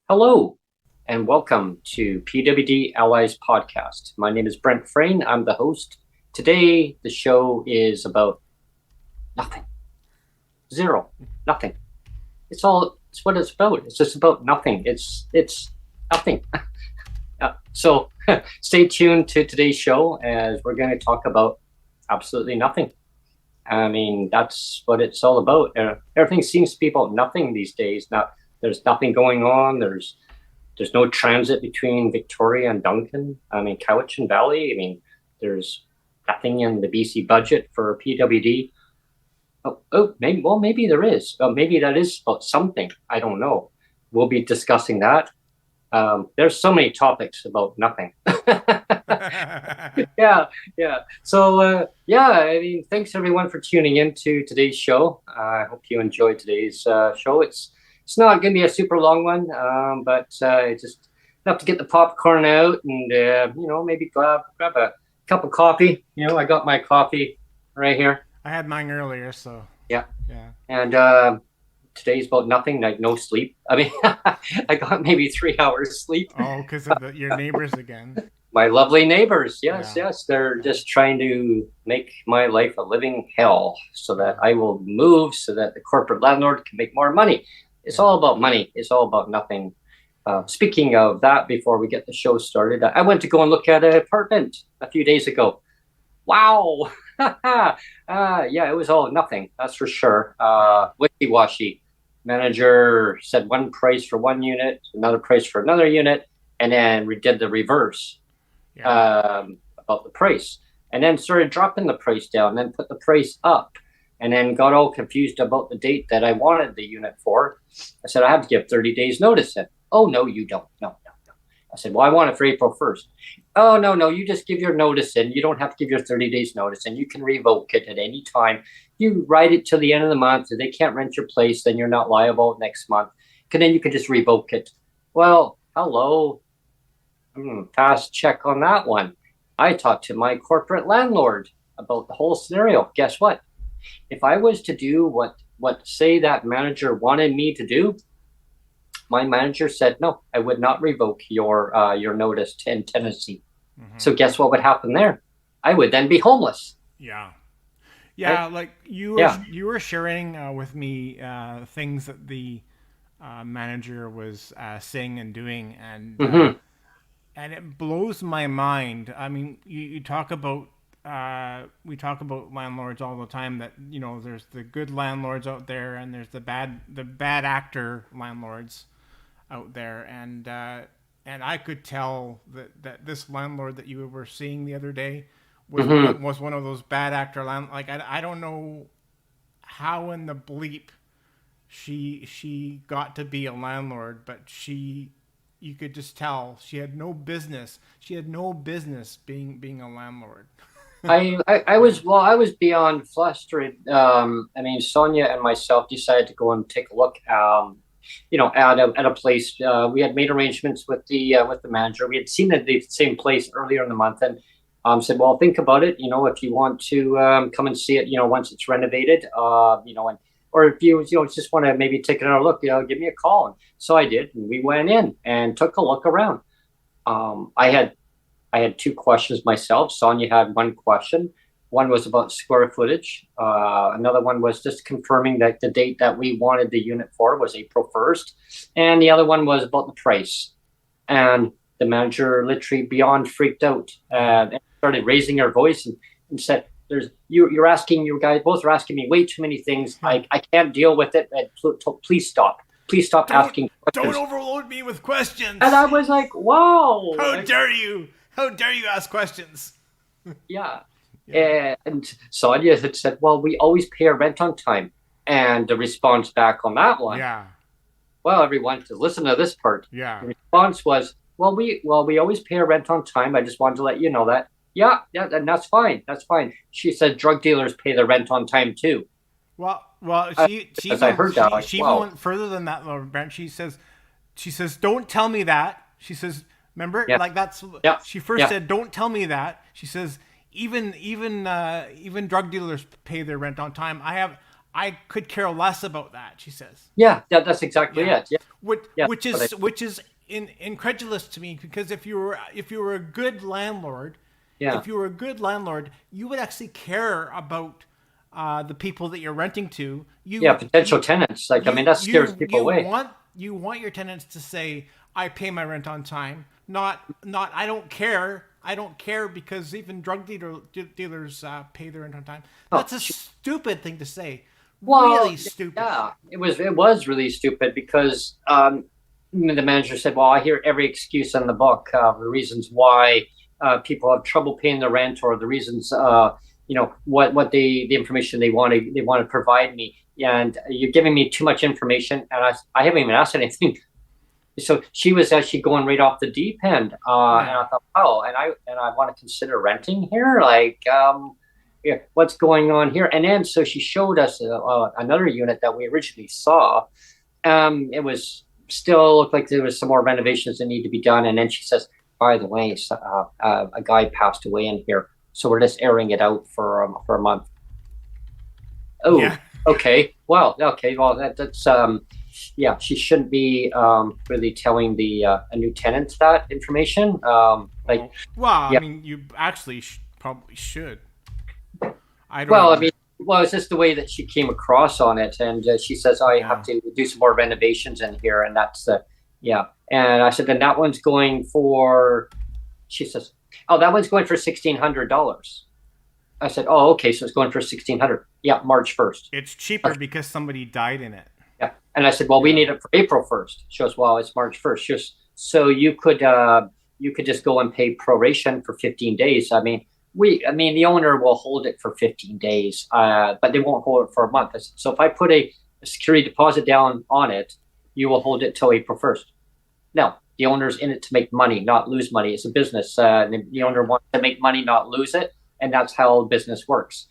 Hello, and welcome to PWD Allies podcast. My name is Brent Frain. I'm the host. Today, the show is about nothing, zero, nothing. It's what it's about. It's just about nothing. It's nothing. So stay tuned to today's show as we're going to talk about absolutely nothing. I mean, that's what it's all about. Everything seems to be about nothing these days. Now, there's nothing going on. There's no transit between Victoria and Duncan. I mean, Cowichan Valley. I mean, there's nothing in the BC budget for PWD. Maybe there is. Maybe that is about something. I don't know. We'll be discussing that. There's so many topics about nothing. Yeah. So, I mean, thanks everyone for tuning in to today's show. I hope you enjoyed today's show. It's not going to be a super long one, but just enough to get the popcorn out and maybe grab a cup of coffee. I got my coffee right here. I had mine earlier, so yeah. Yeah. And today's about nothing, like no sleep. I mean, I got maybe 3 hours sleep. Oh, because of your neighbors again. My lovely neighbors, yes, they're just trying to make my life a living hell so that I will move so that the corporate landlord can make more money. It's all about money. It's all about nothing. Speaking of that, before we get the show started, I went to go and look at an apartment a few days ago. Wow. Yeah, it was all nothing. That's for sure. Wishy-washy. Manager said one price for one unit, another price for another unit, and then we did the reverse about the price. And then started dropping the price down, then put the price up. And then got all confused about the date that I wanted the unit for. I said, I have to give 30 days notice. Then, oh, no, you don't. No. I said, well, I want it for April 1st. Oh, no, you just give your notice in. You don't have to give your 30 days notice, and you can revoke it at any time. You write it till the end of the month. If they can't rent your place, then you're not liable next month. And then you can just revoke it. Well, hello. Fast check on that one. I talked to my corporate landlord about the whole scenario. Guess what? If I was to do what say that manager wanted me to do, my manager said no, I would not revoke your notice in tenancy. Mm-hmm. So guess what would happen there? I would then be homeless. Yeah. Right? Like you were sharing with me things that the manager was saying and doing, and and it blows my mind. I mean, you talk about. We talk about landlords all the time that, there's the good landlords out there and there's the bad actor landlords out there. And I could tell that this landlord that you were seeing the other day was one of those bad actor landlords. Like, I don't know how in the bleep she got to be a landlord, but you could just tell she had no business. She had no business being a landlord. I was beyond flustered. I mean, Sonia and myself decided to go and take a look. At a place. We had made arrangements with the manager. We had seen the same place earlier in the month, and said, "Well, think about it. If you want to come and see it, once it's renovated, or if you just want to maybe take another look, give me a call." And so I did, and we went in and took a look around. I had two questions myself. Sonia had one question. One was about square footage. Another one was just confirming that the date that we wanted the unit for was April 1st. And the other one was about the price. And the manager literally beyond freaked out and started raising her voice and said, you're asking, you guys both are asking me way too many things. I can't deal with it. Please stop. Please stop asking questions. Don't overload me with questions. And I was like, wow. How dare you? How dare you ask questions? Yeah. And Sonia had said, well, we always pay our rent on time. And the response back on that one. Yeah. Well, everyone, to listen to this part. Yeah. The response was, well, we always pay our rent on time. I just wanted to let you know that. Yeah, and that's fine. That's fine. She said drug dealers pay their rent on time too. Well, she went further than that, Brent. She says, don't tell me that. She says, remember, like that's. Yeah. She first said, don't tell me that. She says, even drug dealers pay their rent on time. I could care less about that, she says. Yeah, that's exactly Yeah. it. Yeah, Which yeah, which but is which is incredulous to me, because if you were a good landlord, yeah, if you were a good landlord, you would actually care about the people that you're renting to. yeah, potential tenants. Like, I mean, that scares people away. You want your tenants to say, "I pay my rent on time," not "I don't care." I don't care because even dealers pay their rent on time. Oh, That's a stupid thing to say. well, Really stupid. yeah, it was really stupid because the manager said, "Well, I hear every excuse in the book, the reasons why people have trouble paying the rent, or the reasons, what the information they want to provide me, and you're giving me too much information, and I haven't even asked anything." So she was actually going right off the deep end, and Yeah. I thought, wow, and I want to consider renting here, like, yeah, what's going on here? And then so she showed us another unit that we originally saw. It was still looked like there was some more renovations that need to be done, and then she says, by the way, a guy passed away in here, so we're just airing it out for a month. Oh, Yeah. okay. Well, okay. Well, that's yeah. She shouldn't be really telling the a new tenant that information. Like, Oh, well, I yeah. mean, you actually probably should. I don't Well, I know. mean, well, it's just the way that she came across on it, and she says, "I have Yeah. to do some more renovations in here," and that's the yeah. And I said, "Then that one's going for." She says, "Oh, that one's going for $1,600." I said, "Oh, okay, so it's going for 1,600. Yeah, March 1st." It's cheaper because somebody died in it. Yeah. And I said, well, we Yeah. need it for April 1st. She goes, well, it's March 1st. She goes, so you could just go and pay proration for 15 days. I mean, the owner will hold it for 15 days, but they won't hold it for a month. I said, so if I put a security deposit down on it, you will hold it till April 1st. Now, the owner's in it to make money, not lose money. It's a business. The Yeah. owner wants to make money, not lose it. And that's how business works.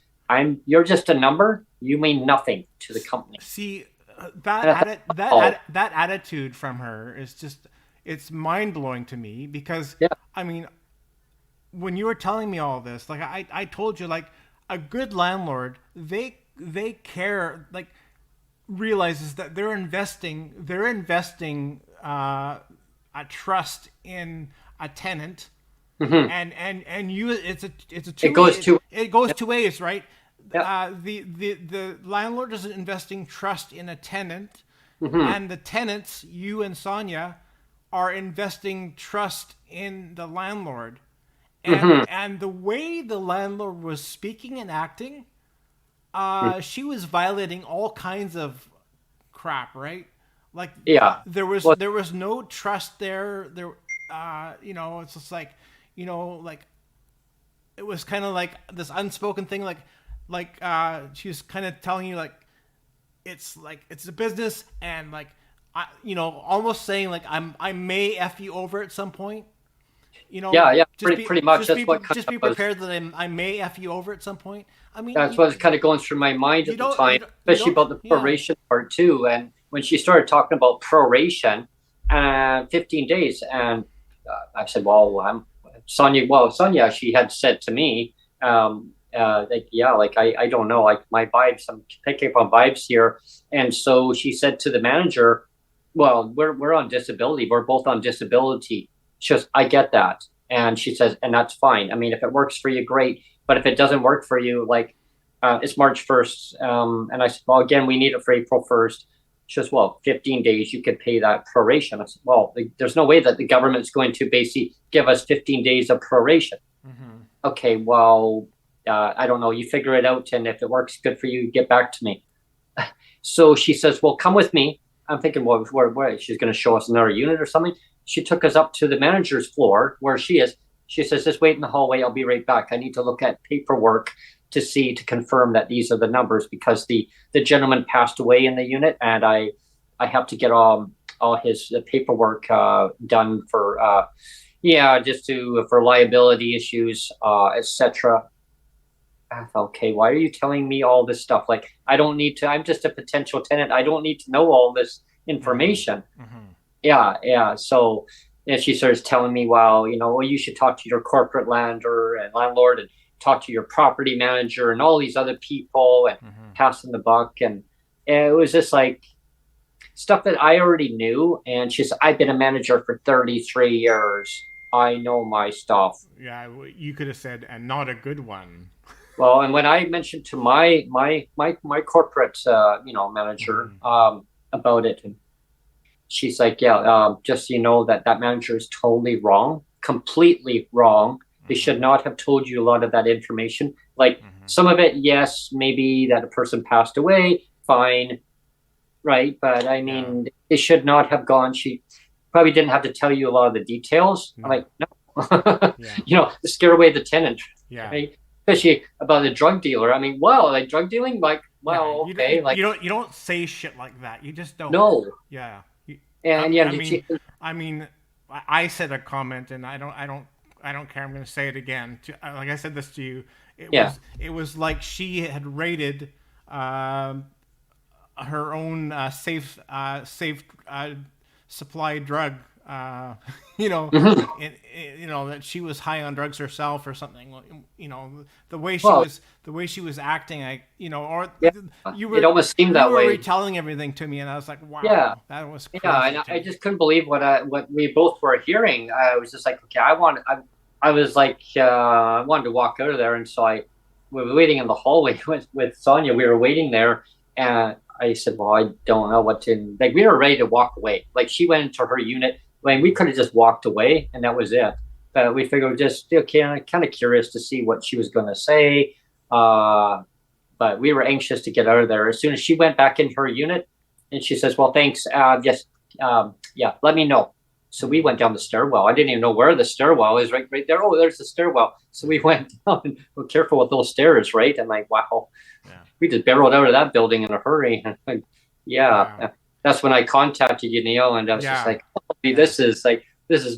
You're just a number. You mean nothing to the company. See, And I thought, oh, that attitude from her is just, it's mind blowing to me, because yeah. I mean, when you were telling me all this, like I told you, like a good landlord, they care, like realizes that they're investing a trust in a tenant, Hmm. and you, it's a It two goes way, to it goes yeah, two ways, right? yeah. The landlord is investing trust in a tenant, Hmm. and the tenants, you and Sonia, are investing trust in the landlord. Hmm. And the way the landlord was speaking and acting, she was violating all kinds of crap, right? Like Yeah. Well, there was no trust there. It's just like, like it was kind of like this unspoken thing, she was kind of telling you, like it's a business, and like, almost saying like, I may f you over at some point. yeah, yeah. Pretty much. That's what kind Just of be was. prepared that I may f you over at some point. I mean, That's what was kind of going through my mind you at the don't time, you especially don't about the yeah. proration part too. And when she started talking about proration, 15 days, and I said, well, Sonia. Well, Sonia, she had said to me, like, yeah, like I don't know, like my vibes. I'm picking up on vibes here, and so she said to the manager, well, we're on disability. We're both on disability. She goes, I get that. And she says, and that's fine. I mean, if it works for you, great. But if it doesn't work for you, like, it's March 1st. And I said, well, again, we need it for April 1st. She says, well, 15 days, you could pay that proration. I said, well, there's no way that the government's going to basically give us 15 days of proration. Mm-hmm. Okay, well, I don't know. You figure it out. And if it works good for you, get back to me. So she says, well, come with me. I'm thinking, well, where she's going to show us another unit or something. She took us up to the manager's floor where she is. She says, just wait in the hallway. I'll be right back. I need to look at paperwork to confirm that these are the numbers, because the gentleman passed away in the unit, and I have to get all his paperwork done for yeah, just for liability issues, etc. Okay, why are you telling me all this stuff? Like, I don't need to. I'm just a potential tenant. I don't need to know all this Mm-hmm. information. Mm-hmm. Yeah, yeah. So, and she starts telling me, well, you should talk to your corporate landlord, talk to your property manager and all these other people and passing the buck. And it was just like stuff that I already knew. And she's, I've been a manager for 33 years. I know my stuff. Yeah, you could have said, and not a good one. Well, and when I mentioned to my corporate manager about it, and she's like, yeah, just so you know that manager is totally wrong, completely wrong. They should not have told you a lot of that information. Like some of it, yes, maybe that a person passed away, fine, right? But I mean, they should not have gone. She probably didn't have to tell you a lot of the details. I'm like, no, to scare away the tenant, right? Especially about the drug dealer. I mean, wow, like drug dealing, like, well, okay, like you don't say shit like that. You just don't. No. Yeah. And I mean, I said a comment, and I don't care. I'm going to say it again. Like I said this to you. It was like she had rated her own safe supply drug. That she was high on drugs herself or something. The way she was acting, you were. It almost seemed that way. You were retelling everything to me, and I was like, wow, that was crazy. Yeah, and I just couldn't believe what we both were hearing. I was just like, okay, I wanted to walk out of there, and so we were waiting in the hallway with Sonia. We were waiting there, and I said, well, I don't know what to, like, we were ready to walk away. Like, she went into her unit. Like, we could have just walked away and that was it. But we figured just, okay, kind of curious to see what she was going to say. But we were anxious to get out of there. As soon as she went back in her unit and she says, well, thanks. Let me know. So we went down the stairwell. I didn't even know where the stairwell is right there. Oh, there's the stairwell. So we went down and we're careful with those stairs, right? And like, wow. We just barreled out of that building in a hurry. Wow. That's when I contacted you, Neil, and I was just like, this is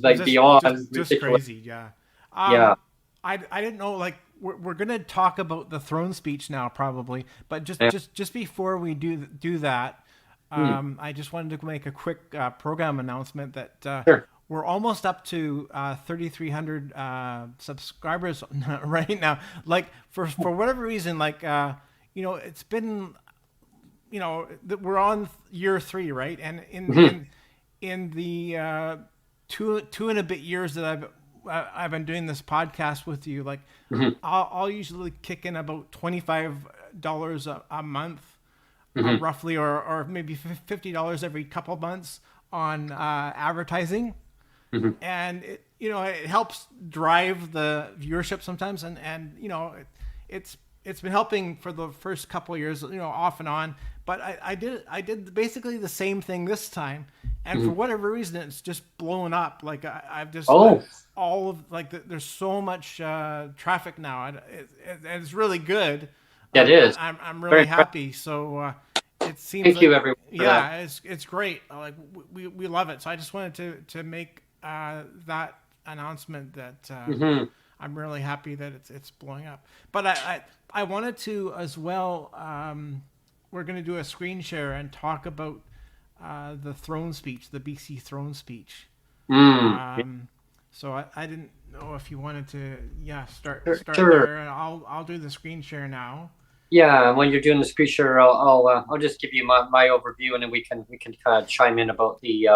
beyond just crazy. Yeah. I didn't know, like, we're going to talk about the throne speech now probably, but just before we do that, I just wanted to make a quick program announcement that we're almost up to 3,300 subscribers right now. Like, for whatever reason, like, it's been, we're on year 3, right? And in the 2 and a bit years that I've been doing this podcast with you, like, I'll usually kick in about $25 a month, roughly, or maybe $50 every couple months on advertising, and it helps drive the viewership sometimes, and it's been helping for the first couple of years, off and on. But I did basically the same thing this time, and for whatever reason, it's just blown up. Like, I've just all of, like, there's so much traffic now. It's really good. It is. I'm really happy. So it seems. Thank you, everyone. Yeah, it's great. Like, we love it. So I just wanted to make that announcement that I'm really happy that it's blowing up. But I wanted to as well. We're going to do a screen share and talk about the throne speech, the BC throne speech. So I didn't know if you wanted to, start there. And I'll do the screen share now. Yeah, when you're doing the screen share, I'll just give you my overview, and then we can kind of chime in about the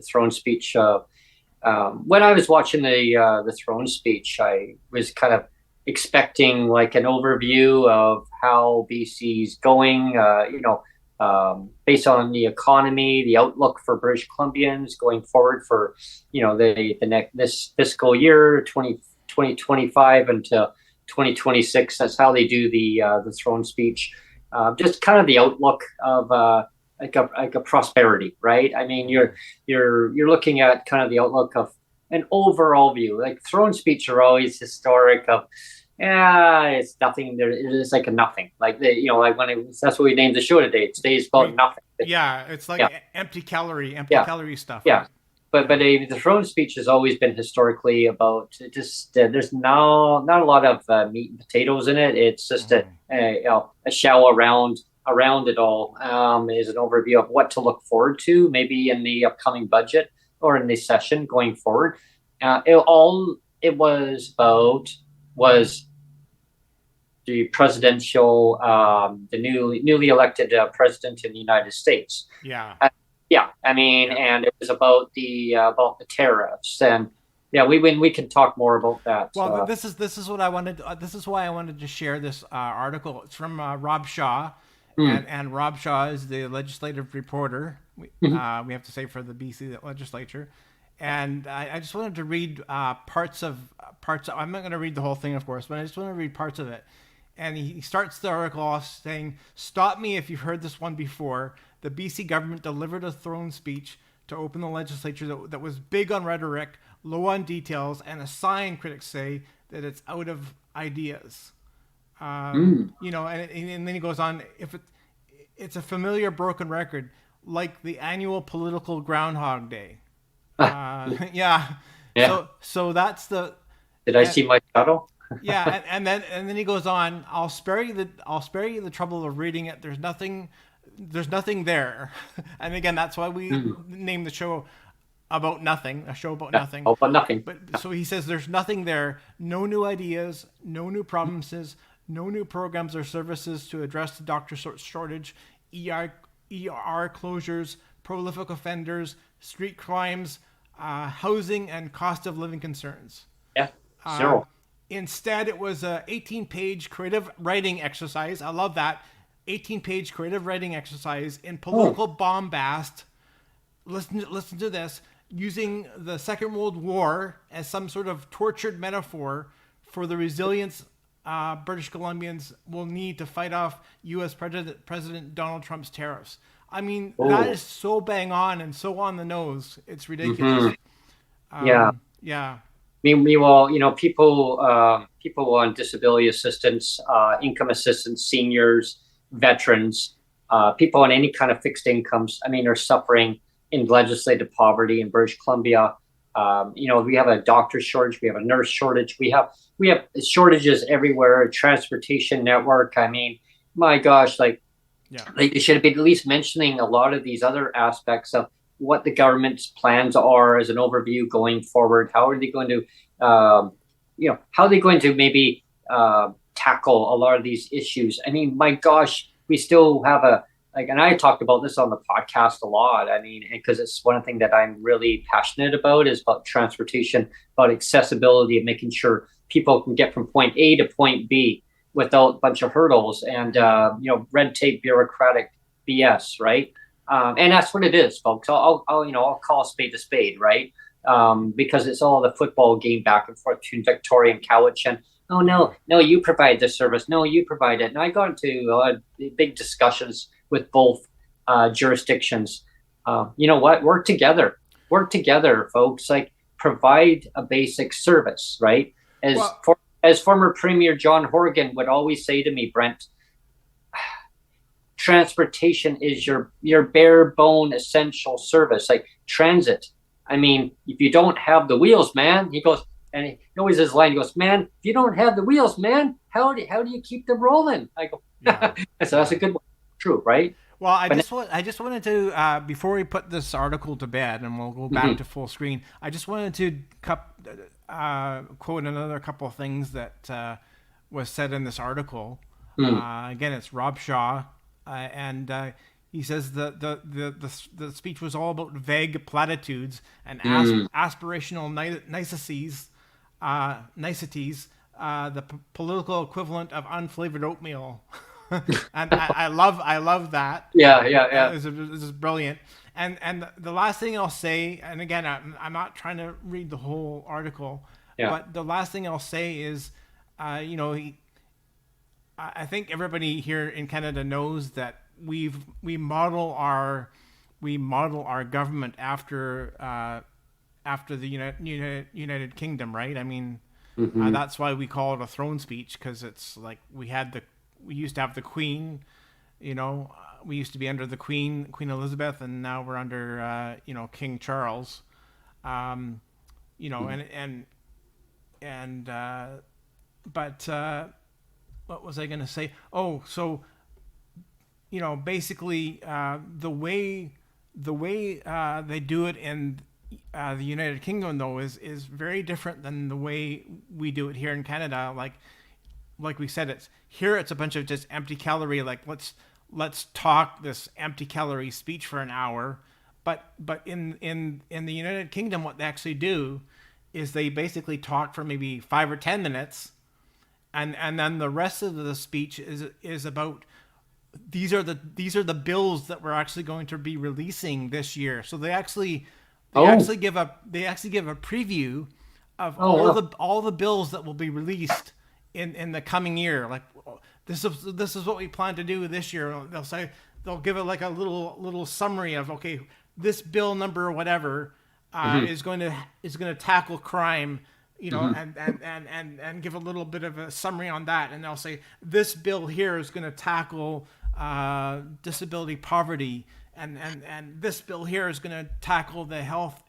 throne speech. When I was watching the throne speech, I was kind of expecting like an overview of how BC's going, based on the economy, the outlook for British Columbians going forward for, this fiscal year, 2025 until 2026. That's how they do the throne speech. Just kind of the outlook of like a prosperity, right? I mean, you're looking at kind of the outlook of an overall view. Like, throne speech are always historic of, it's nothing. It's like a nothing. Like, that's what we named the show today. Today's about nothing. It's like empty calorie stuff. Yeah. But the throne speech has always been historically about just there's not a lot of meat and potatoes in it. It's just a shell around it all. Is an overview of what to look forward to, maybe in the upcoming budget or in the session going forward. It was the presidential, the newly elected president in the United States. Yeah. Yeah, I mean, Yeah. and it was about the tariffs, and yeah, we can talk more about that. Well, this is what I wanted. This is why I wanted to share this article. It's from Rob Shaw, Mm, and Rob Shaw is the legislative reporter. mhm. We have to say for the BC legislature, and I just wanted to read parts. I'm not going to read the whole thing, of course, but I just want to read parts of it. And he starts the article off saying, "Stop me if you've heard this one before. The BC government delivered a throne speech to open the legislature that was big on rhetoric, low on details, and a sign, critics say, that it's out of ideas." Mm. And then he goes on, it's a familiar broken record, like the annual political Groundhog Day. Yeah. Yeah. So that's the Did I see my shadow? yeah, and then he goes on. I'll spare you the trouble of reading it. There's nothing there, and again, that's why we Mm. named the show about nothing, a show about Yeah. nothing. Oh, but nothing. But so he says there's nothing there, no new ideas, no new promises, no new programs or services to address the doctor shortage, ER closures, prolific offenders, street crimes, housing, and cost of living concerns. Yeah. Uh, Zero. Instead, it was a 18-page creative writing exercise. I love that. 18-page creative writing exercise in Oh. political bombast. Listen to this. Using the Second World War as some sort of tortured metaphor for the resilience British Columbians will need to fight off U.S. President Donald Trump's tariffs. I mean, that Oh. is so bang on and so on the nose. It's ridiculous. Hmm. Yeah. Yeah. Meanwhile, people on disability assistance, income assistance, seniors, veterans, people on any kind of fixed incomes, I mean, are suffering in legislative poverty in British Columbia. We have a doctor shortage, we have a nurse shortage, we have shortages everywhere. A transportation network. I mean, my gosh, Yeah. they should have been at least mentioning a lot of these other aspects of what the government's plans are as an overview going forward. How are they going to, how are they going to maybe tackle a lot of these issues? I mean, my gosh, we still have and I talked about this on the podcast a lot. I mean, because it's one thing that I'm really passionate about is about transportation, about accessibility, and making sure people can get from point A to point B without a bunch of hurdles and red tape, bureaucratic BS, right? And that's what it is, folks. I'll call a spade, right? Because it's all the football game back and forth between Victoria and Cowichan. Oh no, you provide this service. No, you provide it. And I got into big discussions with both jurisdictions. You know what? Work together, folks. Like provide a basic service, right? Well, As former Premier John Horgan would always say to me, Brent, transportation is your bare bone essential service, like transit. I mean, if you don't have the wheels, man, he goes, and he always his line, he goes, man, if you don't have the wheels, man, how do you keep them rolling? I go, yeah. so that's Yeah. a good one. True, right? Well, I But just wanted to before we put this article to bed, and we'll go back mhm, to full screen. I just wanted to quote another couple of things that was said in this article. mm, Again, it's Rob Shaw, and he says the speech was all about vague platitudes and mm. aspirational niceties, the political equivalent of unflavored oatmeal. And I love that. Yeah, yeah, yeah, This is brilliant. And the last thing I'll say, and again, I'm not trying to read the whole article, yeah. but the last thing I'll say is, I think everybody here in Canada knows that we model our government after the United Kingdom, right? I mean, Hmm. that's why we call it a throne speech, because it's like we used to have the Queen, we used to be under the Queen Elizabeth, and now we're under King Charles, um, and but what was I going to say? Oh, so basically, the way they do it in the United Kingdom, though, is very different than the way we do it here in Canada. Like, like we said, it's a bunch of just empty calorie. Like let's talk this empty calorie speech for an hour. But in the United Kingdom, what they actually do is they basically talk for maybe 5 or 10 minutes, and then the rest of the speech is about these are the bills that we're actually going to be releasing this year. So they actually give a preview of all the bills that will be released in the coming year. Like this is what we plan to do this year. They'll give it like a little summary of, okay, this bill number whatever is going to tackle crime, and give a little bit of a summary on that, and they'll say this bill here is going to tackle disability poverty, and this bill here is going to tackle the health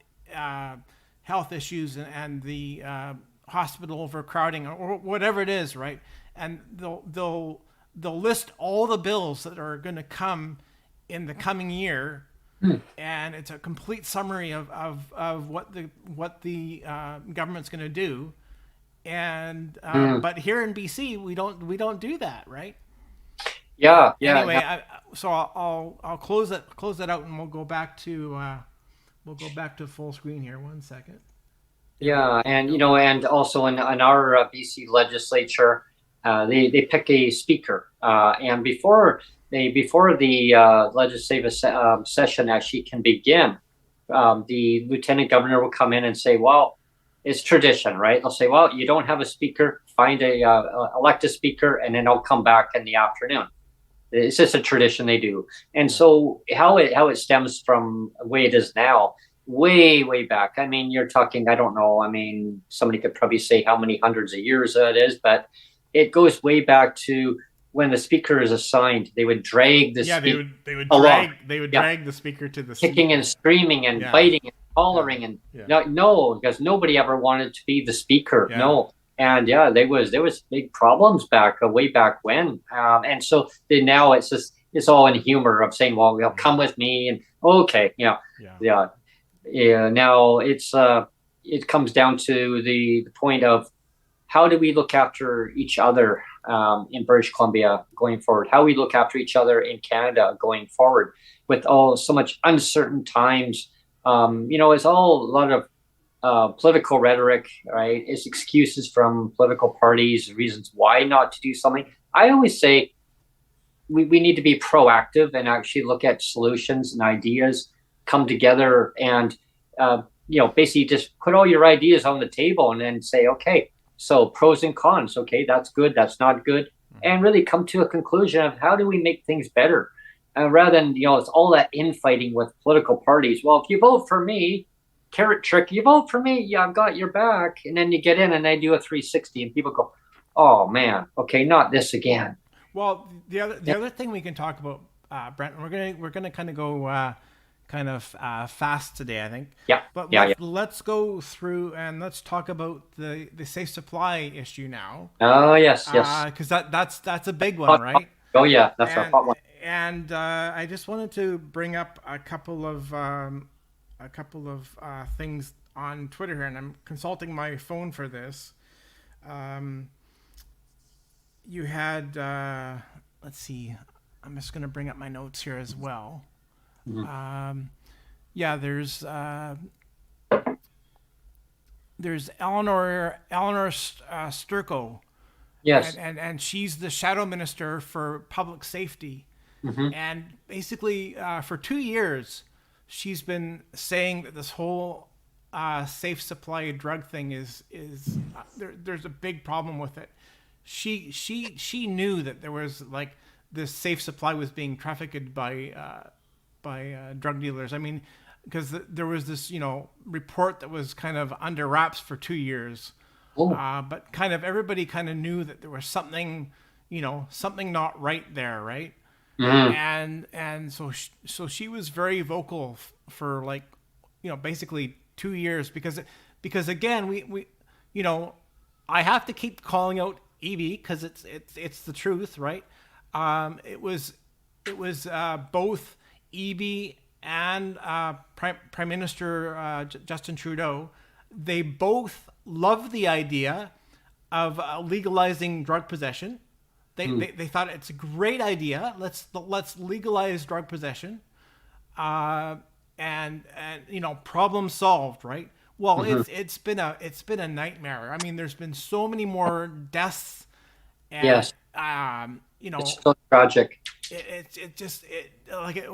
issues and the hospital overcrowding or whatever it is, right? And they'll list all the bills that are going to come in the coming year. And it's a complete summary of what the government's going to do, and but here in BC we don't do that, right? Anyway, so I'll close that out, and we'll go back to full screen here. 1 second. Yeah, and and also in our BC legislature, they pick a speaker, and before the legislative session actually can begin, the lieutenant governor will come in and say, well, it's tradition, right? They'll say, well, you don't have a speaker, find elect a speaker, and then I'll come back in the afternoon. It's just a tradition they do. And so how it stems from the way it is now, way back. I mean, you're talking, I don't know. I mean, somebody could probably say how many hundreds of years it is, but it goes way back to when the speaker is assigned. They would drag the speaker. They would drag the speaker to the kicking and screaming and biting and hollering and no, because nobody ever wanted to be the speaker. No. And there was big problems way back when. And so now it's all in humor of saying, well, come with me, and okay, now it comes down to the point of how do we look after each other in British Columbia going forward? How we look after each other in Canada going forward with so much uncertain times. It's all a lot of political rhetoric, right? It's excuses from political parties, reasons why not to do something. I always say we need to be proactive and actually look at solutions and ideas, come together and, basically just put all your ideas on the table and then say, okay, so pros and cons. Okay, that's good, that's not good. And really come to a conclusion of how do we make things better? Rather than, it's all that infighting with political parties. Well, if you vote for me, carrot trick, you vote for me, yeah, I've got your back. And then you get in and they do a 360 and people go, oh man, okay, not this again. Well, the other thing we can talk about, Brent, we're gonna kind of go fast today, I think. But let's go through and let's talk about the safe supply issue now. Oh yes. Because that's a big one, right? Oh yeah, that's a hot one. And I just wanted to bring up a couple of things on Twitter here, and I'm consulting my phone for this. You had, let's see, I'm just going to bring up my notes here as well. Mm-hmm. There's Eleanor Sturko. Yes. And she's the shadow minister for public safety. Mm-hmm. And basically, for 2 years, she's been saying that this whole safe supply drug thing is there's a big problem with it. She knew that there was like this safe supply was being trafficked by drug dealers. I mean, because there was this report that was kind of under wraps for 2 years, but kind of everybody kind of knew that there was something not right there, right? Mm-hmm. And so she was very vocal for like basically 2 years because again we I have to keep calling out EB because it's the truth, right? It was both EB and Prime Minister Justin Trudeau. They both love the idea of legalizing drug possession. Mm. They thought it's a great idea. Let's legalize drug possession, uh, and you know, problem solved, right? Well, Hmm. it's been a nightmare. I mean, there's been so many more deaths, and Yes, you it's know, so tragic. it just like Yeah. it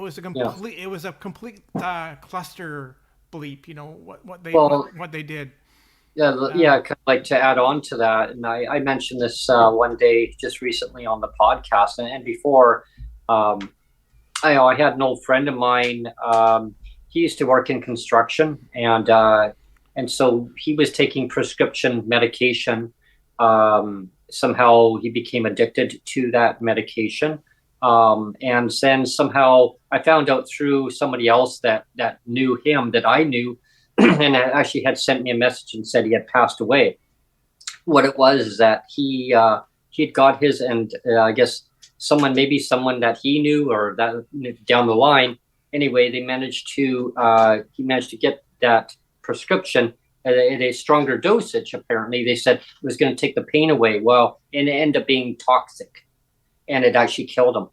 was a complete cluster bleep. You know Well, what they did. yeah, Uh, yeah. Kind of like to add on to that, and I mentioned this one day just recently on the podcast, and before, um, I had an old friend of mine. He used to work in construction, and so he was taking prescription medication. Somehow he became addicted to that medication, and then somehow I found out through somebody else that knew him that I knew, and actually had sent me a message and said he had passed away. What it was is that he'd got his, and I guess someone that he knew or that down the line. Anyway, they managed to he managed to get that prescription at a stronger dosage. Apparently, they said it was going to take the pain away. Well, and it ended up being toxic, and it actually killed him.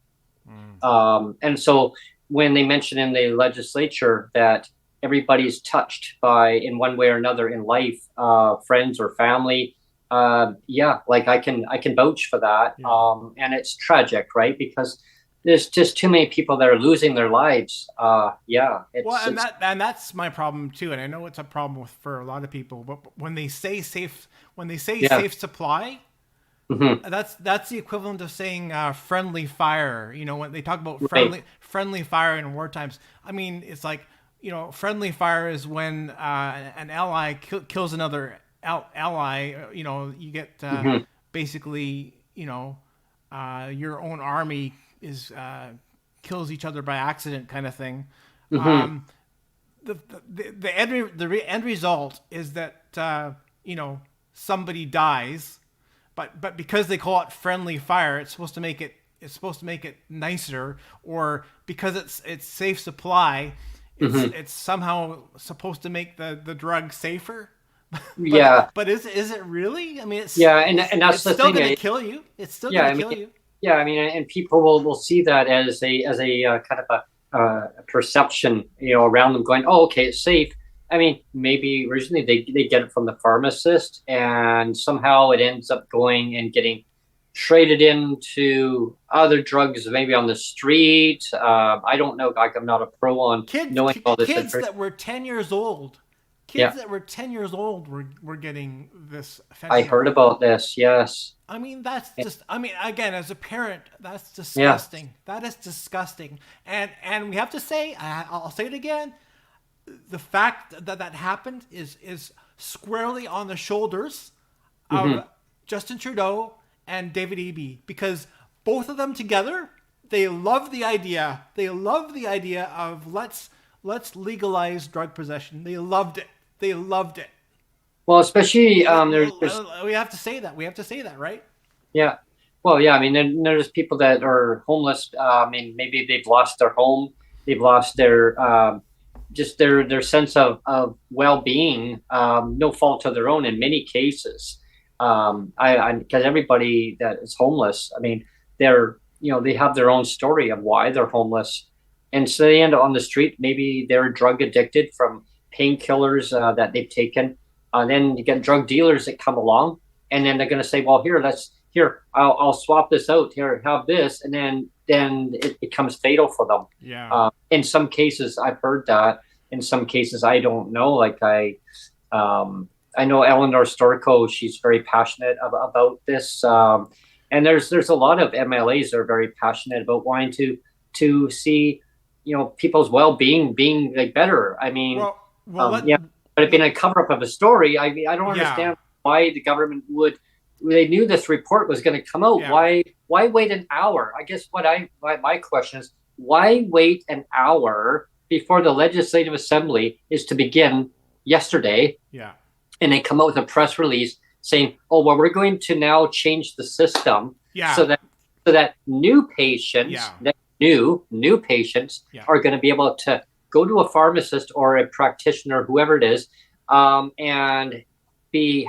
mm, And so when they mention in the legislature that everybody's touched by in one way or another in life, friends or family, yeah, like I can vouch for that. yeah. And it's tragic, right? Because there's just too many people that are losing their lives. Yeah, Well, it's and that's my problem too, and I know it's a problem for a lot of people. But when they say yeah. safe supply, Hmm. that's the equivalent of saying friendly fire. You know, when they talk about Right. friendly fire in war times, I mean, it's like, you know, friendly fire is when an ally kills another ally. You know, you get Hmm. basically, you know, your own army is kills each other by accident, kind of thing. Hmm. Um, the end result is that you know, somebody dies, but because they call it friendly fire, it's supposed to make it nicer, or because it's safe supply, Hmm. it's somehow supposed to make the drug safer. Yeah. But is it really? I mean, Yeah. And that's it's the still thing. gonna kill you. It's still Yeah. gonna I mean, kill you. yeah, I mean, and people will see that as a kind of a perception, you know, around them going, oh, okay, it's safe. I mean, maybe originally they get it from the pharmacist, and somehow it ends up going and getting traded into other drugs, maybe on the street. I don't know. Like, I'm not a pro on knowing all this Kids information. that were 10 years old, Yeah, were getting this I fentanyl. heard about this. Yes. I mean, that's just, I mean, again, as a parent, that's Yeah. disgusting. That is disgusting. And we have to say, I'll say it again, the fact that that happened is squarely on the shoulders Hmm. of Justin Trudeau and David Eby, because both of them together, they love the idea. They love the idea of let's legalize drug possession. They loved it. They loved it. Well, especially there's We have to say that. We have to say that, right? yeah. Well, yeah. I mean, there's people that are homeless. I mean, maybe they've lost their home, they've lost their just their sense of well being. No fault of their own in many cases. I because everybody that is homeless, I mean, they're you know they have their own story of why they're homeless, and so they end up on the street. Maybe they're drug addicted from painkillers that they've taken. Then you get drug dealers that come along, and then they're going to say, "Well, here, I'll swap this out. Here, have this," and then it becomes fatal for them. Yeah. In some cases, I've heard that. In some cases, I don't know. I know Eleanor Storko. She's very passionate about this, and there's a lot of MLAs that are very passionate about wanting to see people's well being like better. I mean, Well, yeah, but it being a cover up of a story. I mean, I don't yeah, understand why the government would. They knew this report was going to come out. yeah, Why wait an hour? I guess my question is why wait an hour before the Legislative Assembly is to begin yesterday, yeah, and they come out with a press release saying, "Oh, well, we're going to now change the system yeah, so that new patients, yeah, that new patients yeah. are going to be able to go to a pharmacist or a practitioner, whoever it is, and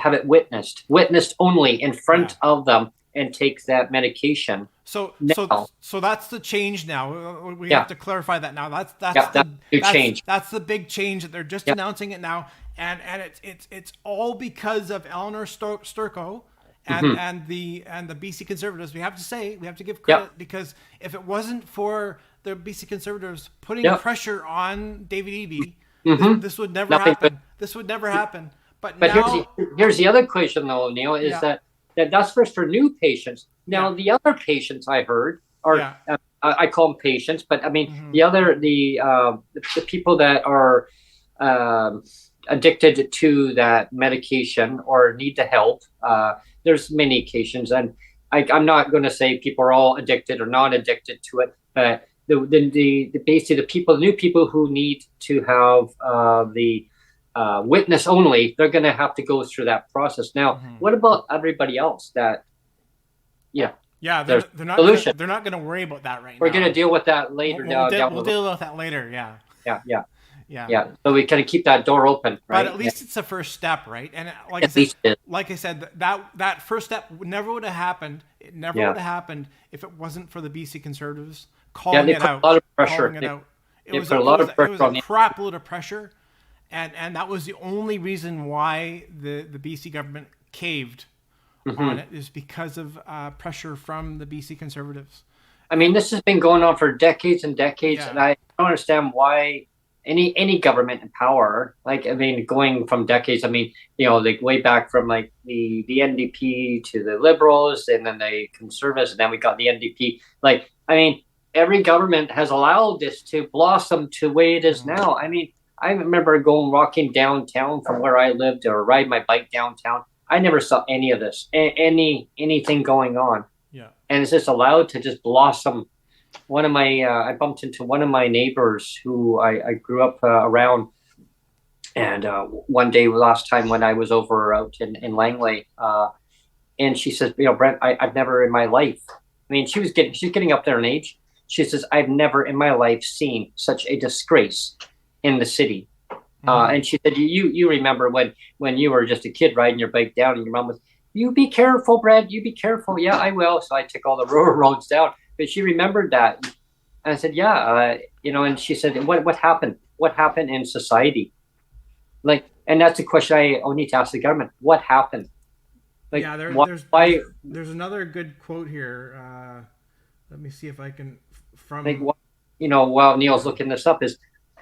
have it witnessed only in front of them, and take that medication. So that's the change now. We have to clarify that now. That's that's the change. That's the big change that they're just announcing it now, and it's all because of Eleanor Sturko and the BC Conservatives. We have to give credit, because if it wasn't for the BC Conservatives putting pressure on David Eby, this would never happen. This would never happen. But now, here's the other question, though, Neil, is that's first for new patients. Now, the other patients I heard are, I call them patients, but I mean, the people that are addicted to that medication or need the help, there's many occasions, and I'm not going to say people are all addicted or not addicted to it, but basically the new people who need to have the witness only, they're going to have to go through that process. Now, what about everybody else that, they're not going to worry about that right now. We're going to deal with that later. We'll deal with that later. Yeah. So we kind of keep that door open, right? But at least it's a first step, right? And like I said, that first step never would have happened. It never would have happened if it wasn't for the BC Conservatives calling it out. A lot of pressure. It was a crap load of pressure. And that was the only reason why the BC government caved on it, is because of pressure from the BC Conservatives. I mean, this has been going on for decades and decades, and I don't understand why any government in power, going from decades, like way back from like the NDP to the Liberals, and then the Conservatives, and then we got the NDP. Every government has allowed this to blossom to the way it is now. I remember walking downtown from where I lived, or ride my bike downtown. I never saw any of this, anything going on. Yeah. And it's just allowed to just blossom. I bumped into one of my neighbors who I grew up around. And one day, last time when I was over out in Langley, and she says, Brent, I've never in my life, she's getting up there in age. She says, I've never in my life seen such a disgrace in the city. And she said, you remember when you were just a kid riding your bike down, and your mom was, you be careful, Brad, you be careful. Yeah, I will. So I took all the rural roads down. But she remembered that. And I said, and she said, what happened? What happened in society? And that's the question I need to ask the government. What happened? There's another good quote here. Let me see if I can, while Neil's looking this up, is,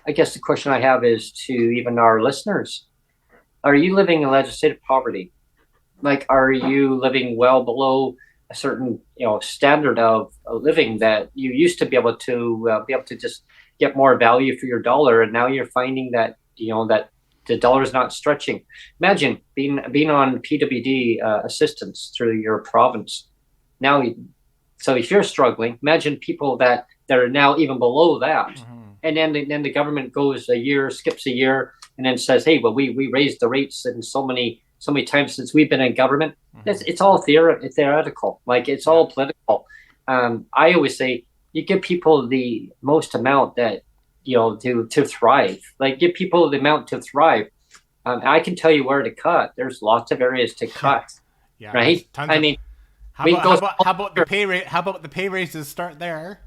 I guess the question I have is to even our listeners: are you living in legislative poverty? Are you living well below a certain standard of living that you used to be able to just get more value for your dollar, and now you're finding that that the dollar is not stretching? Imagine being on PWD assistance through your province. Now, so if you're struggling, imagine people that are now even below that. And then the government goes a year, skips a year, and then says, hey, well, we raised the rates in so many times since we've been in government. It's all theoretical. It's all political. I always say, you give people the most amount that, to thrive. Give people the amount to thrive. I can tell you where to cut. There's lots of areas to cut. Yeah, right? How about the pay rate? How about the pay raises? Start there.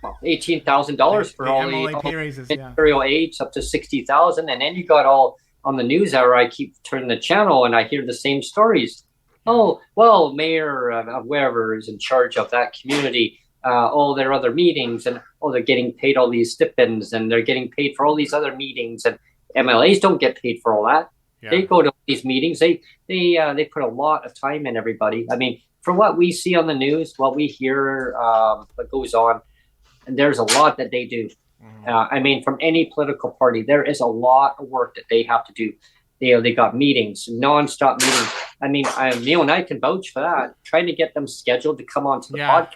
Well, $18,000 for all the pay raises, material aids, up to $60,000, and then you got all on the news hour. I keep turning the channel and I hear the same stories. Oh, well, mayor of wherever is in charge of that community, all their other meetings, and they're getting paid all these stipends, and they're getting paid for all these other meetings, and MLAs don't get paid for all that. Yeah. They go to these meetings. They put a lot of time in, everybody. For what we see on the news, what we hear, what goes on, and there's a lot that they do. From any political party, there is a lot of work that they have to do. They got meetings, nonstop meetings. Neil and I can vouch for that. Trying to get them scheduled to come onto the podcast,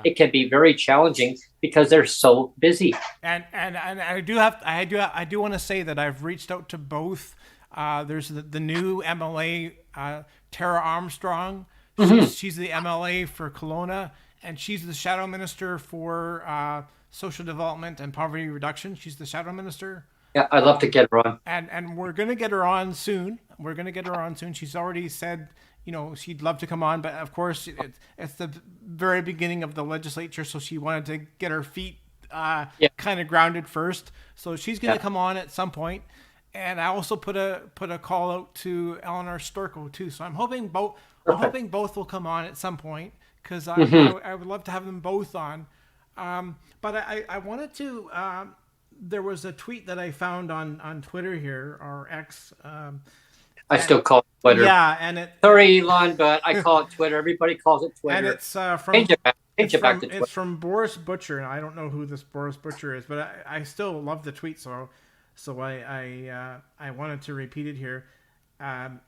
it can be very challenging because they're so busy. And I do want to say that I've reached out to both. There's the new MLA, Tara Armstrong. She's the MLA for Kelowna, and she's the shadow minister for social development and poverty reduction. She's the shadow minister. Yeah, I'd love to get her on. And we're gonna get her on soon. We're gonna get her on soon. She's already said, she'd love to come on, but of course, it's the very beginning of the legislature, so she wanted to get her feet Yeah, kind of grounded first. So she's gonna yeah, come on at some point. And I also put a call out to Eleanor Storko too. So I'm perfect. hoping both will come on at some point because Hmm. I would love to have them both on. But I wanted to. There was a tweet that I found on Twitter here or X. I And still call it Twitter. yeah, and Sorry, Elon, but I call it Twitter. Everybody calls it and Twitter. it's Change from it back. Change it back to it's Twitter. from Boris Butcher, and I don't know who this Boris Butcher is, but I still love the tweet, so I wanted to repeat it here. Um,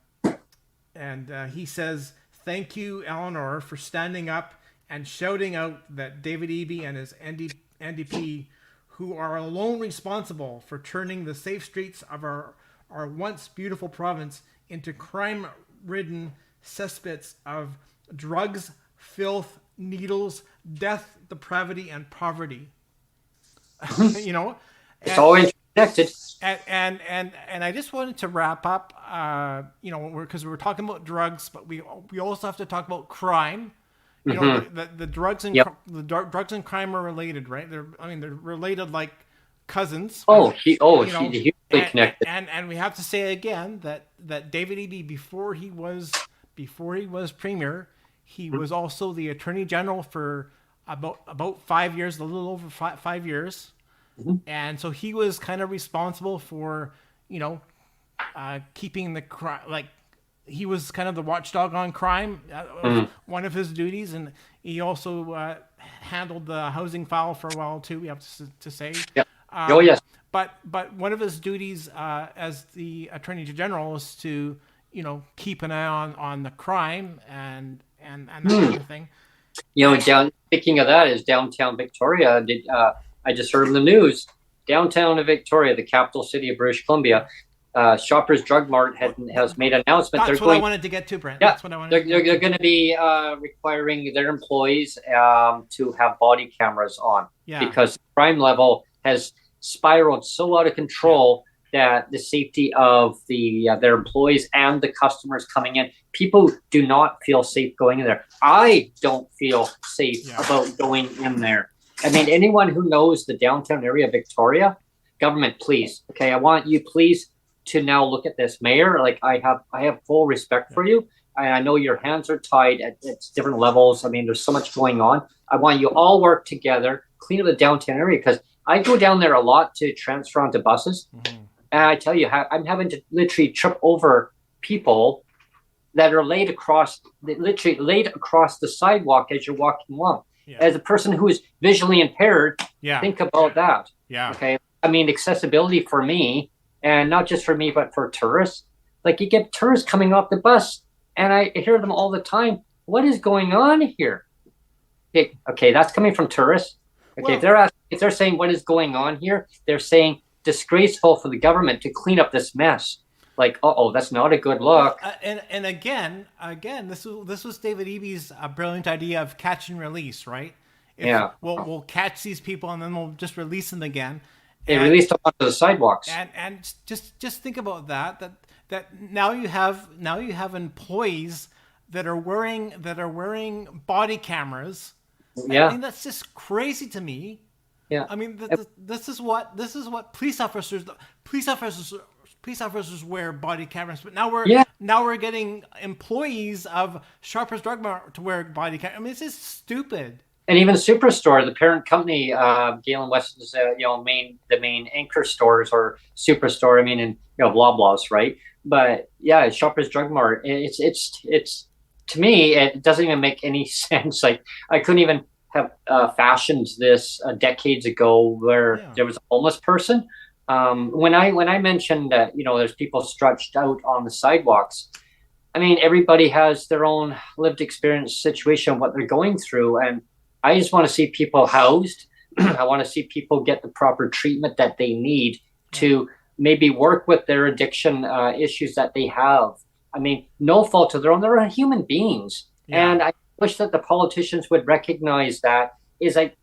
and he says, "Thank you, Eleanor, for standing up and shouting out that David Eby and his NDP, who are alone responsible for turning the safe streets of our once beautiful province into crime-ridden cesspits of drugs, filth, needles, death, depravity, and poverty." you know, It's and, always connected. and I just wanted to wrap up, because we're talking about drugs, but we also have to talk about crime. Hmm. The drugs and Yep. drugs and crime are related, right? They're related like cousins. He hugely connected. And we have to say again that David Eby, before he was premier, he was also the attorney general for about 5 years, a little over 5 years. Mhm. And so he was kind of responsible for, keeping the crime, like he was kind of the watchdog on crime, Mhm. one of his duties. And he also handled the housing file for a while too, we have to say. Yeah. Oh Um, yes. but one of his duties as the attorney general is to, keep an eye on the crime and that Hmm. kind of thing. And Speaking of that, is downtown Victoria. I just heard in the news, downtown of Victoria, the capital city of British Columbia, Shoppers Drug Mart has made an announcement. They're that's what I going, wanted to get to, Brent. yeah, That's what I wanted they're, to they're, get they're to. going to be requiring their employees to have body cameras on Yeah, because the crime level has spiraled so out of yeah, control that the safety of their employees and the customers coming in, people do not feel safe going in there. I don't feel safe yeah, about going in there. I mean, anyone who knows the downtown area of Victoria, government, please, okay, I want you, please, to now look at this, Mayor. Like I have full respect yeah. for you. I know your hands are tied at different levels. I mean, there's so much going on. I want you all work together, clean up the downtown area because I go down there a lot to transfer onto buses. Mm-hmm. And I tell you, I'm having to literally trip over people that are literally laid across the sidewalk as you're walking along. Yeah, As a person who is visually impaired, yeah, think about that. yeah. Okay. I mean, accessibility for me, and not just for me, but for tourists. Like you get tourists coming off the bus, and I hear them all the time. What is going on here? Okay, that's coming from tourists. Okay, Well, if they're saying what is going on here, they're saying disgraceful for the government to clean up this mess. Like, that's not a good well, look. and again, this was David Eby's brilliant idea of catch and release, right? If Yeah, we'll catch these people and then we'll just release them again, they and released them onto the sidewalks. just think about that now you have employees that are wearing body cameras. I Yeah, mean, that's just crazy to me. yeah, I mean, this is what police officers wear body cameras, but yeah. now we're getting employees of Sharper's Drug Mart to wear body cameras. I mean, it's just stupid. And even Superstore, the parent company, Galen Weston's, the main anchor stores or Superstore. I mean, and Loblaws, right? But yeah, Shoppers Drug Mart. It's to me, it doesn't even make any sense. Like I couldn't even have fashioned this decades ago, where Yeah, there was a homeless person. When I mentioned that, there's people stretched out on the sidewalks. I mean, everybody has their own lived experience situation, what they're going through. And I just want to see people housed. I want to see people get the proper treatment that they need yeah, to maybe work with their addiction issues that they have. I mean, no fault of their own. They're human beings. yeah, And I wish that the politicians would recognize that is like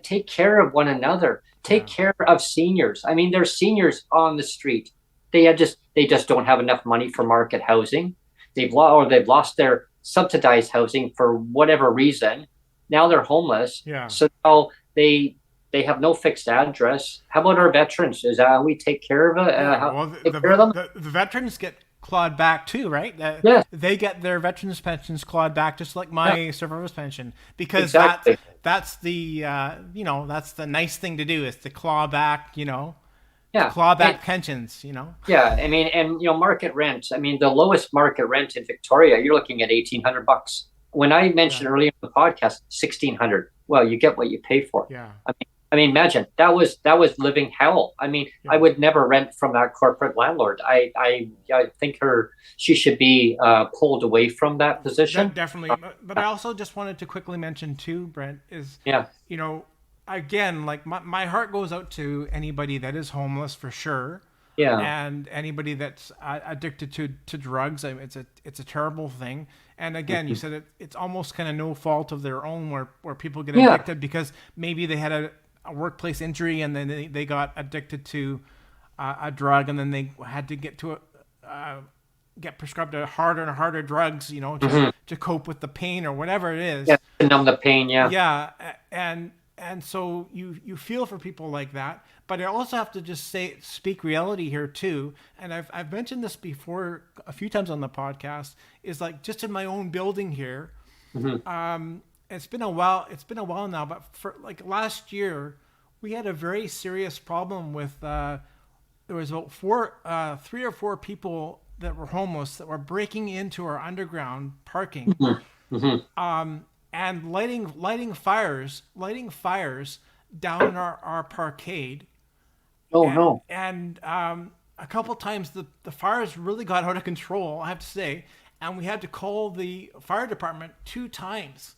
take care of one another. Take care of seniors. I mean, there's seniors on the street. They just don't have enough money for market housing. They've lost their subsidized housing for whatever reason. Now they're homeless. Yeah. So now they have no fixed address. How about our veterans? Is we take care of it? Take care of them? The veterans get clawed back too, right? Yes. They get their veterans pensions clawed back, just like my survivor's pension, because Exactly. that's the that's the nice thing to do, is to claw back, Yeah. claw back And- pensions, Yeah, I mean, and market rent. I mean, the lowest market rent in Victoria, you're looking at $1,800. When I mentioned earlier in the podcast, 1,600. Well, you get what you pay for. Yeah. I mean, imagine that was living hell. I mean, I would never rent from that corporate landlord. I think she should be pulled away from that position. Definitely. But I also just wanted to quickly mention too, Brent, is again, like my heart goes out to anybody that is homeless for sure. Yeah. And anybody that's addicted to drugs. I mean, it's a terrible thing. And again, you said it's almost kind of no fault of their own where people get addicted because maybe they had a workplace injury and then they got addicted to a drug, and then they had to get prescribed a harder and harder drugs, to cope with the pain or whatever it is. Yeah, to numb the pain. Yeah. Yeah, and so you feel for people like that, but I also have to just speak reality here too. And I've mentioned this before a few times on the podcast. Is like just in my own building here. It's been a while now, but for like last year, we had a very serious problem with there was about 3 or 4 people that were homeless that were breaking into our underground parking, and lighting fires down our parkade. No. And a couple times the fires really got out of control, I have to say, and we had to call the fire department 2 times.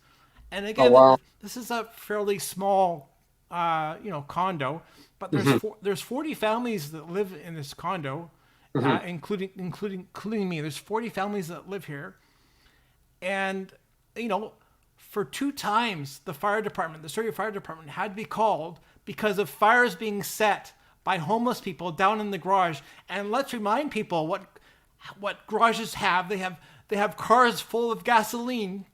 And again, this is a fairly small, condo, but there's 40 families that live in this condo, including me. There's 40 families that live here, and for 2 times the Surrey Fire Department had to be called because of fires being set by homeless people down in the garage. And let's remind people what garages have. They have cars full of gasoline.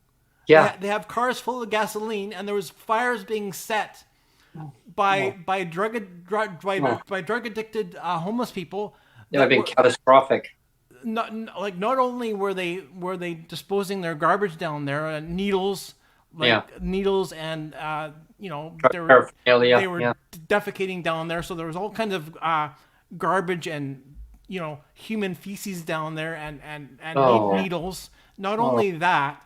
Yeah. They have cars full of gasoline, and there was fires being set by drug addicted homeless people. That would have been catastrophic. Not only were they disposing their garbage down there, needles and they were defecating down there, so there was all kinds of garbage and human feces down there and needles. Not only that,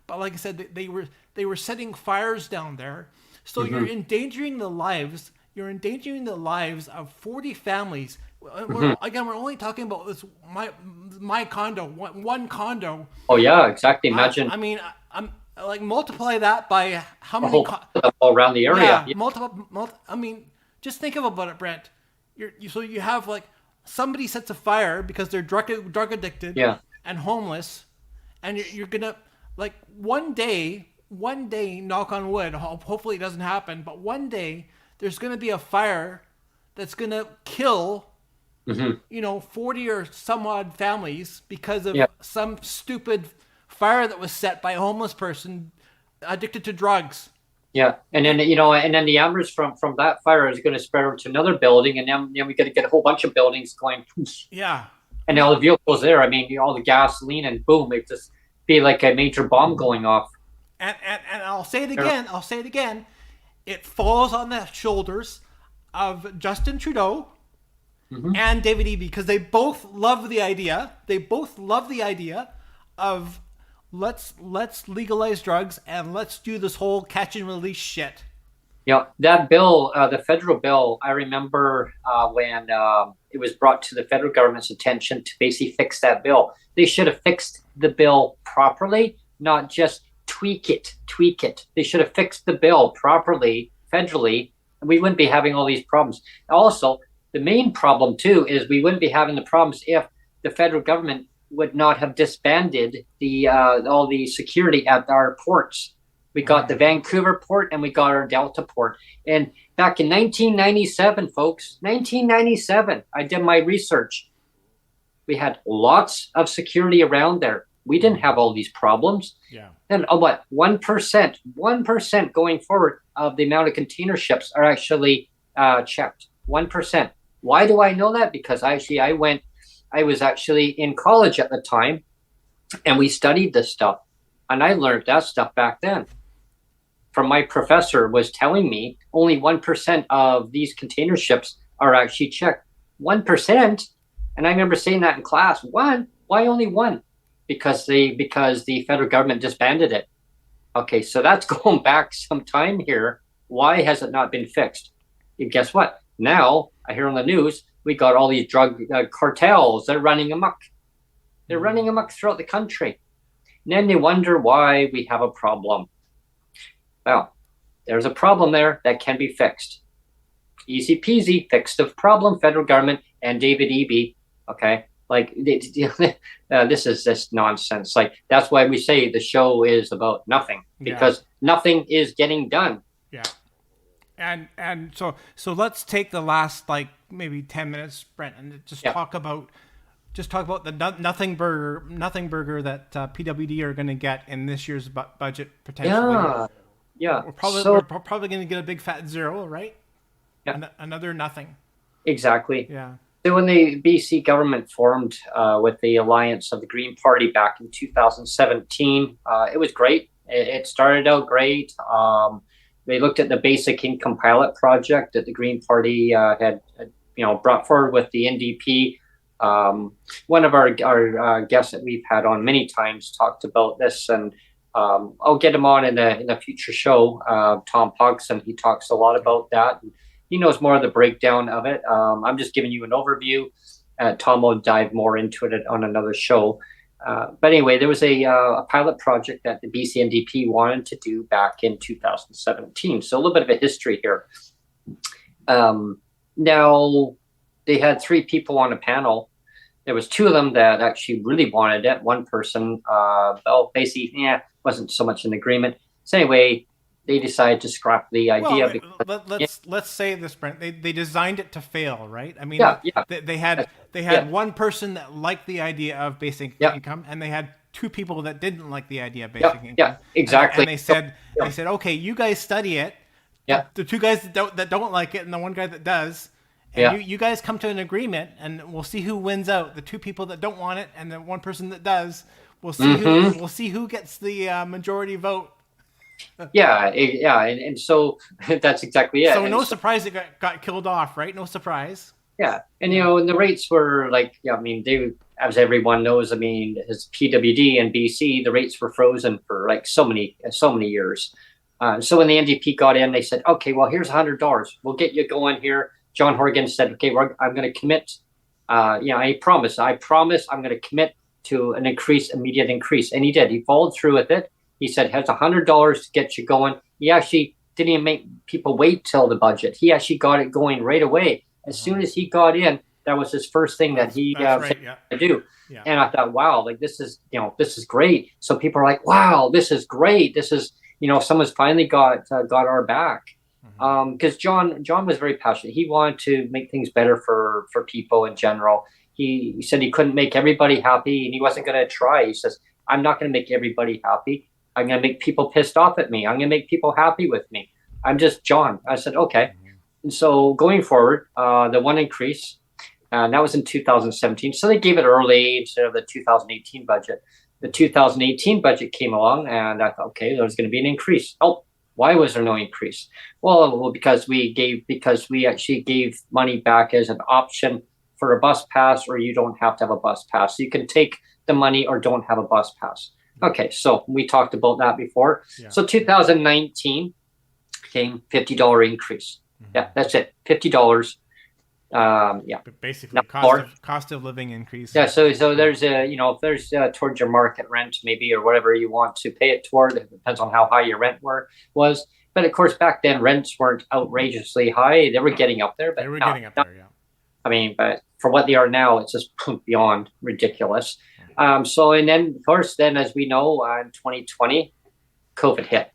but like I said, they were setting fires down there. So you're endangering the lives of 40 families. We're only talking about this my condo, one condo. Oh yeah, exactly. Imagine. I mean, I'm like multiply that by how many all around the area. Yeah, multiple. I mean, just think about it, Brent. So you have like somebody sets a fire because they're drug addicted and homeless, and you're gonna like one day, knock on wood, hopefully it doesn't happen, but one day there's gonna be a fire that's gonna kill 40 or some odd families because of some stupid fire that was set by a homeless person addicted to drugs. Yeah, and then the embers from that fire is going to spread over to another building, and then we got to get a whole bunch of buildings going. Yeah, and all the vehicles there. I mean, all the gasoline, and boom, it just be like a major bomb going off. And I'll say it again. It falls on the shoulders of Justin Trudeau and David Eby, because they both love the idea. Of let's legalize drugs and let's do this whole catch and release shit. Yeah, that bill, the federal bill, I remember when it was brought to the federal government's attention to basically fix that bill. They should have fixed the bill properly, not just tweak it. They should have fixed the bill properly, federally, and we wouldn't be having all these problems. Also, the main problem too is we wouldn't be having the problems if the federal government would not have disbanded all the security at our ports. We got the Vancouver port and we got our Delta port. And back in 1997, folks, 1997, I did my research. We had lots of security around there. We didn't have all these problems. Yeah. And what 1% going forward of the amount of container ships are actually checked. 1%. Why do I know that? Because I was actually in college at the time, and we studied this stuff, and I learned that stuff back then. From my professor was telling me only 1% of these container ships are actually checked. 1%, and I remember saying that in class. One? Why only one? Because the federal government disbanded it. Okay, so that's going back some time here. Why has it not been fixed? And guess what? Now I hear on the news we got all these drug cartels. They're running amok. They're running amok throughout the country. And then they wonder why we have a problem. Well, there's a problem there that can be fixed. Easy peasy, fix the problem, federal government and David Eby. Okay, like this is just nonsense. Like that's why we say the show is about nothing, because nothing is getting done. Yeah. And so let's take the last like maybe 10 minutes, Brent, and just talk about the nothing burger that PWD are going to get in this year's budget potentially. Yeah. We're probably going to get a big fat zero, right? Yeah. Another nothing. Exactly. Yeah. So when the BC government formed with the alliance of the Green Party back in 2017, it was great. It started out great. They looked at the basic income pilot project that the Green Party had brought forward with the NDP. One of our guests that we've had on many times talked about this, and I'll get him on in a future show. Tom Pogson, he talks a lot about that. He knows more of the breakdown of it. I'm just giving you an overview. Tom will dive more into it on another show. But anyway, there was a pilot project that the BC NDP wanted to do back in 2017. So a little bit of a history here. Now, they had 3 people on a panel. There was 2 of them that actually really wanted it. One person, basically, wasn't so much in agreement. So anyway, they decided to scrap the idea. Well, let's say this, Brent. They designed it to fail, right? I mean, they had one person that liked the idea of basic income, and they had 2 people that didn't like the idea of basic income. Yeah, exactly. And they said, okay, you guys study it. Yeah. The 2 guys that don't like it, and the one guy that does. And you guys come to an agreement, and we'll see who wins out. The 2 people that don't want it, and the one person that does. We'll see who gets the majority vote. And so that's exactly it. So no surprise it got killed off, right? No surprise. Yeah, and and the rates were like, they, as everyone knows, as PWD and BC, the rates were frozen for like so many years. So when the NDP got in, they said, okay, well, here's $100. We'll get you going here. John Horgan said, okay, I'm going to commit. I promise I'm going to commit to an immediate increase. And he did. He followed through with it. He said, has $100 to get you going. He actually didn't even make people wait till the budget. He actually got it going right away. As soon as he got in, that was his first thing that he said to do. Yeah. And I thought, wow, like this is great. So people are like, wow, this is great. This is, someone's finally got our back. Because John was very passionate. He wanted to make things better for people in general. He said he couldn't make everybody happy, and he wasn't going to try. He says, I'm not going to make everybody happy. I'm going to make people pissed off at me. I'm going to make people happy with me. I'm just John. I said, okay. And so going forward, the one increase, and that was in 2017. So they gave it early instead of the 2018 budget. The 2018 budget came along, and I thought, okay, there's going to be an increase. Oh, why was there no increase? Well, because we actually gave money back as an option for a bus pass, or you don't have to have a bus pass. So you can take the money or don't have a bus pass. Okay, so we talked about that before. Yeah. So 2019 came $50 increase. Yeah, that's it, $50. But basically, cost of living increase. Yeah, so there's if there's towards your market rent maybe, or whatever you want to pay it toward. It depends on how high your rent was. But of course, back then rents weren't outrageously high. They were getting up there, but they were getting up there. Yeah. But for what they are now, it's just beyond ridiculous. So, and then, of course, as we know, in 2020, COVID hit.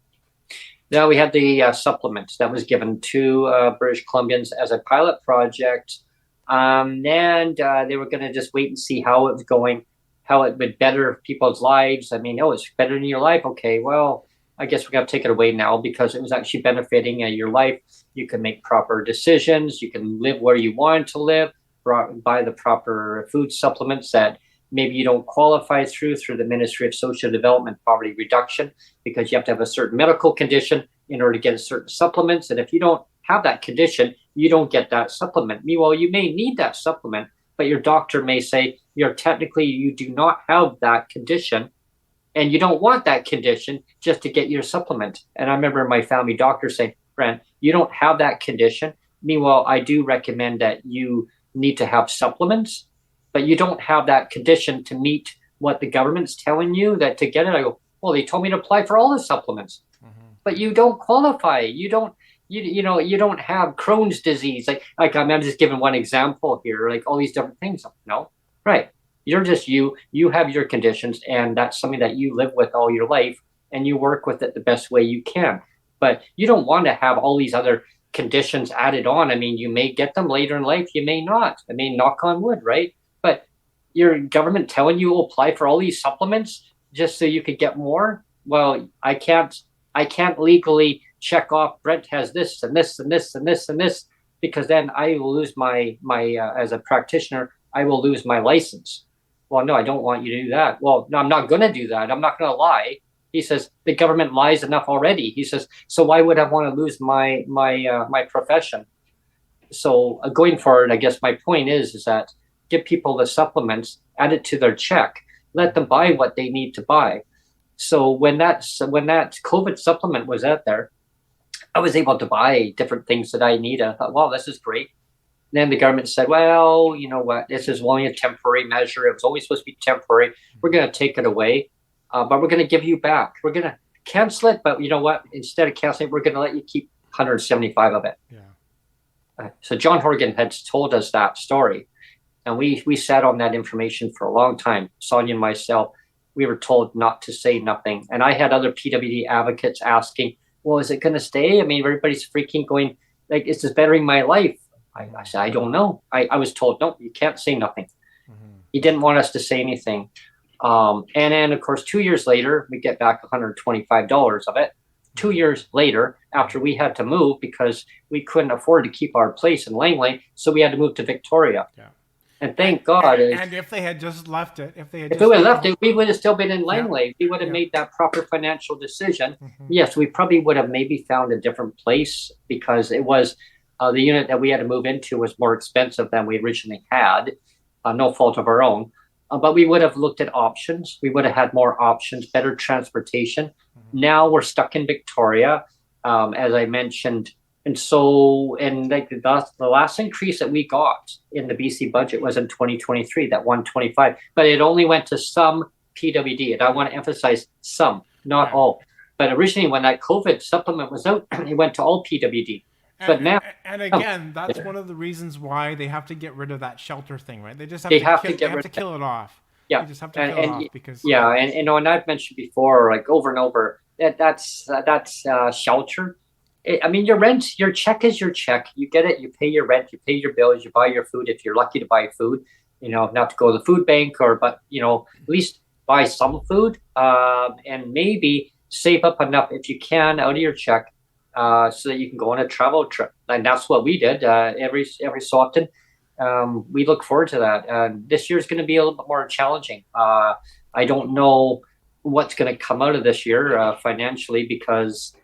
Now we had the supplement that was given to British Columbians as a pilot project, and they were going to just wait and see how it was going, how it would better people's lives. I mean, oh, it's better in your life. Okay, well, I guess we got to take it away now because it was actually benefiting your life. You can make proper decisions. You can live where you want to live, buy the proper food supplements that maybe you don't qualify through the Ministry of Social Development Poverty Reduction, because you have to have a certain medical condition in order to get a certain supplements. And if you don't have that condition, you don't get that supplement. Meanwhile, you may need that supplement, but your doctor may say you do not have that condition and you don't want that condition just to get your supplement. And I remember my family doctor saying, Brent, you don't have that condition. Meanwhile, I do recommend that you need to have supplements, but you don't have that condition to meet what the government's telling you that to get it. I go, well, they told me to apply for all the supplements, but you don't qualify. You don't have Crohn's disease. Like I'm just giving one example here, like all these different things. No, right. You're just you have your conditions, and that's something that you live with all your life, and you work with it the best way you can. But you don't want to have all these other conditions added on. I mean, you may get them later in life, you may not. I mean, knock on wood, right? But your government telling you will apply for all these supplements just so you could get more. Well, I can't legally check off Brent has this and this and this and this and this, because then I will lose my as a practitioner, I will lose my license. Well, no, I don't want you to do that. Well, no, I'm not going to do that. I'm not going to lie. He says the government lies enough already. He says, so why would I want to lose my profession? So going forward, I guess my point is that give people the supplements, add it to their check, let them buy what they need to buy. So when that COVID supplement was out there, I was able to buy different things that I need. I thought, wow, this is great. And then the government said, well, you know what, this is only a temporary measure. It was only supposed to be temporary. We're going to take it away, but we're going to give you back. We're going to cancel it, but you know what? Instead of canceling it, we're going to let you keep 175 of it. Yeah. So John Horgan had told us that story, and we sat on that information for a long time. Sonia and myself, we were told not to say nothing. And I had other PWD advocates asking, well, is it going to stay? I mean, everybody's freaking going, like, is this bettering my life? I said, I don't know. I was told, no, you can't say nothing. He didn't want us to say anything. And then, of course, 2 years later, we get back $125 of it. 2 years later, after we had to move because we couldn't afford to keep our place in Langley, so we had to move to Victoria. Yeah. And thank God. And if they had just left it, if we had left it, we would have still been in Langley. Yeah. We would have made that proper financial decision. Yes, we probably would have maybe found a different place, because it was the unit that we had to move into was more expensive than we originally had. No fault of our own. But we would have looked at options. We would have had more options, better transportation. Now we're stuck in Victoria, as I mentioned. And so, like the last increase that we got in the BC budget was in 2023, that 125, but it only went to some PWD. And I want to emphasize some, not all. But originally, when that COVID supplement was out, it went to all PWD. But now, and again, that's one of the reasons why they have to get rid of that shelter thing, right? They just have to kill it off. Yeah, they just have to kill it off because and you know, and I've mentioned before, like over and over, that's shelter. I mean, your rent, your check is your check. You get it. You pay your rent. You pay your bills. You buy your food if you're lucky to buy food. You know, not to go to the food bank, but you know, at least buy some food, and maybe save up enough if you can out of your check. So that you can go on a travel trip, and that's what we did every so often. We look forward to that. This year is going to be a little bit more challenging. I don't know what's going to come out of this year financially, because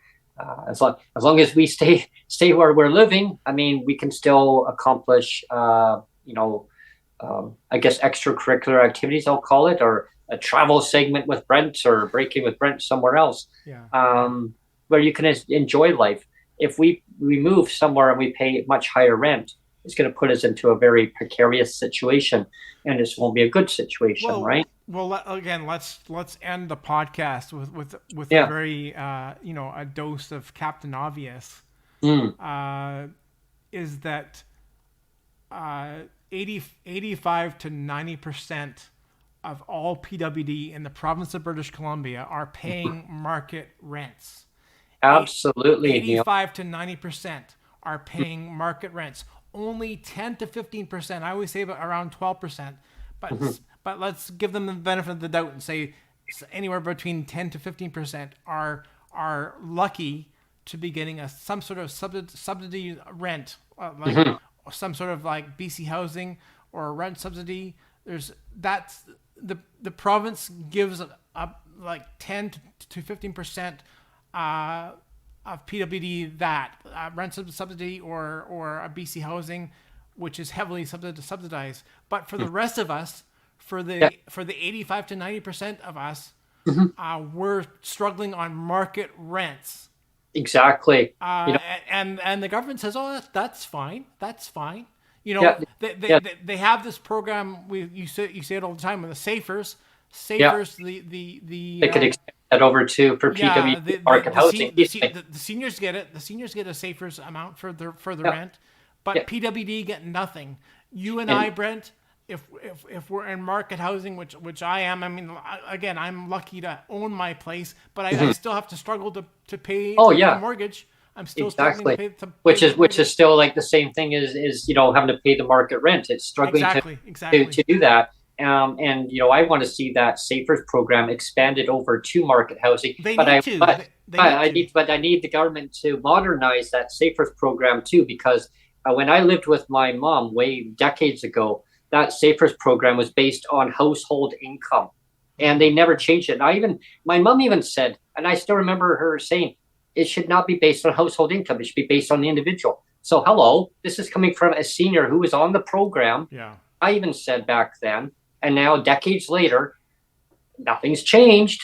as long as we stay where we're living, I mean, we can still accomplish I guess extracurricular activities, I'll call it, or a travel segment with Brent, or breaking with Brent somewhere else. Yeah. Where you can enjoy life. If we move somewhere and we pay much higher rent, it's going to put us into a very precarious situation, and this won't be a good situation, right? Well, again, let's end the podcast with a very a dose of Captain Obvious. Is that 85 to 90% of all PWD in the province of British Columbia are paying market rents. Absolutely, Neil. 85 to 90% are paying market rents. Only 10 to 15%, I always say about around 12%, but let's give them the benefit of the doubt and say anywhere between 10 to 15% are lucky to be getting some sort of subsidy rent, like some sort of like BC housing or a rent subsidy. That's the province gives up like 10 to 15% of PWD that rent subsidy or a BC housing, which is heavily subsidized. But for the rest of us, for Yeah. the 85 to 90% of us, we're struggling on market rents. Exactly. You know, And the government says, "Oh, that's fine. That's fine." You know, yeah, yeah, they have this program. You say it all the time with the Safers, yeah. the They could extend that over to for yeah, PWD market housing easily. the seniors get it. The seniors get a Safers amount for the Yeah, rent, but yeah. PWD get nothing. You and I, And Brent, if we're in market housing, which I am, I mean, again, I'm lucky to own my place, but I still have to struggle to pay oh the yeah, mortgage. I'm still struggling exactly. to pay Which the is mortgage. still like the same thing as having to pay the market rent. It's struggling Exactly, to exactly. do that. And I want to see that Savers program expanded over to market housing. They But need I to. but They need to. I need the government to modernize that Savers program too, because when I lived with my mom way decades ago, that Savers program was based on household income, and they never changed it. And my mom even said, and I still remember her saying, it should not be based on household income. It should be based on the individual. So hello, this is coming from a senior who was on the program. Yeah. I even said back then, and now decades later, nothing's changed.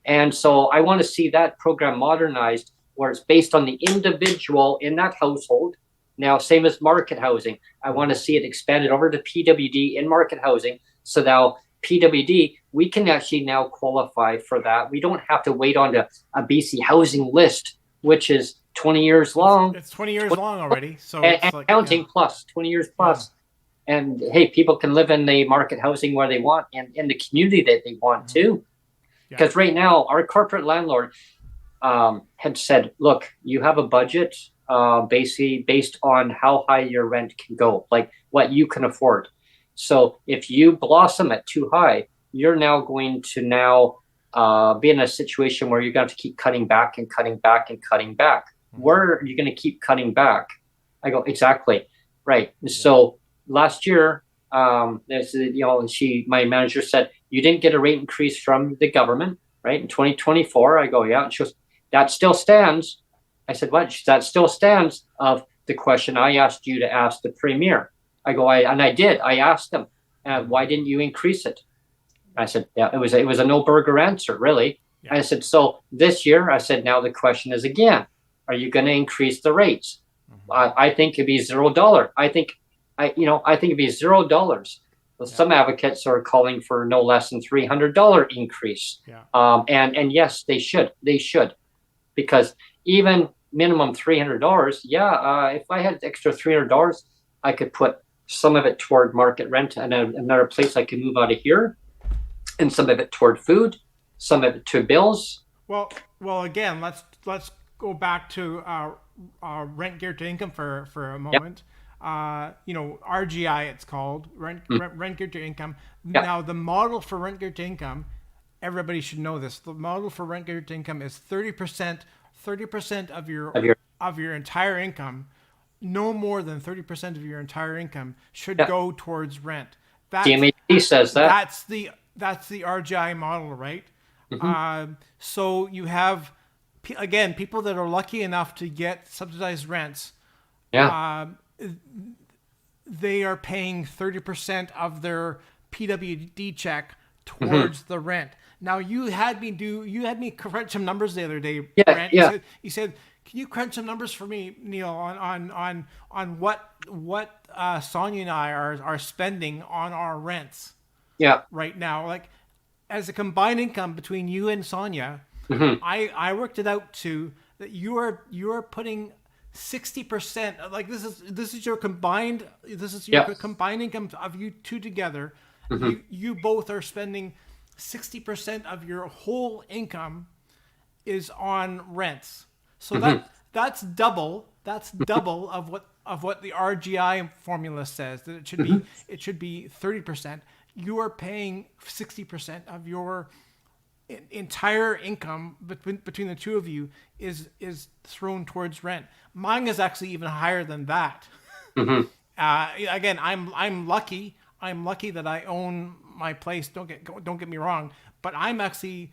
And so I want to see that program modernized where it's based on the individual in that household. Now, same as market housing, I want to see it expanded over to PWD in market housing. So now PWD, we can actually now qualify for that. We don't have to wait on a BC housing list, which is 20 years long. It's 20 years long already, so And it's like counting plus 20 years yeah, plus. And hey, people can live in the market housing where they want and in the community that they want too. yeah. Because right now, our corporate landlord had said, look, you have a budget basically based on how high your rent can go, like what you can afford. So if you blossom at too high, you're now going to be in a situation where you're going to keep cutting back and cutting back and cutting back. Where are you going to keep cutting back? I go, exactly. Right. So last year, my manager said, you didn't get a rate increase from the government, right? In 2024. I go, yeah. And she goes, that still stands. I said, what? That still stands of the question I asked you to ask the premier. I go, I did. I asked them, why didn't you increase it? I said, yeah, it was a no burger answer, really. Yeah. I said, so this year, I said, now the question is again, are you going to increase the rates? I think it'd be $0. I think it'd be $0. Well, some advocates are calling for no less than $300 increase. Yeah. And yes, they should, because even minimum $300. Yeah. If I had extra $300, I could put some of it toward market rent and another place I could move out of here, and some of it toward food, some of it to bills. Well, again, let's go back to rent geared to income for a moment. RGI, it's called rent geared to income. Yep. Now, the model for rent geared to income, everybody should know this. The model for rent geared to income is 30% of your entire income. No more than 30% of your entire income should go towards rent. DMHP says that. That's the RGI model, right? So you have, again, people that are lucky enough to get subsidized rents. Yeah. They are paying 30% of their PWD check towards the rent. Now you had me crunch some numbers the other day, Brent. Yeah. You said, can you crunch some numbers for me, Neil, on what Sonia and I are spending on our rents? Yeah. Right now, like as a combined income between you and Sonia, I worked it out to that you are putting 60%. Like this is your combined combined income of you two together. You both are spending 60% of your whole income is on rents. So that's double. That's double of what the RGI formula says that it should be 30%. You are paying 60% of your entire income between the two of you is thrown towards rent. Mine is actually even higher than that. Again, I'm lucky. I'm lucky that I own my place. Don't get me wrong, but I'm actually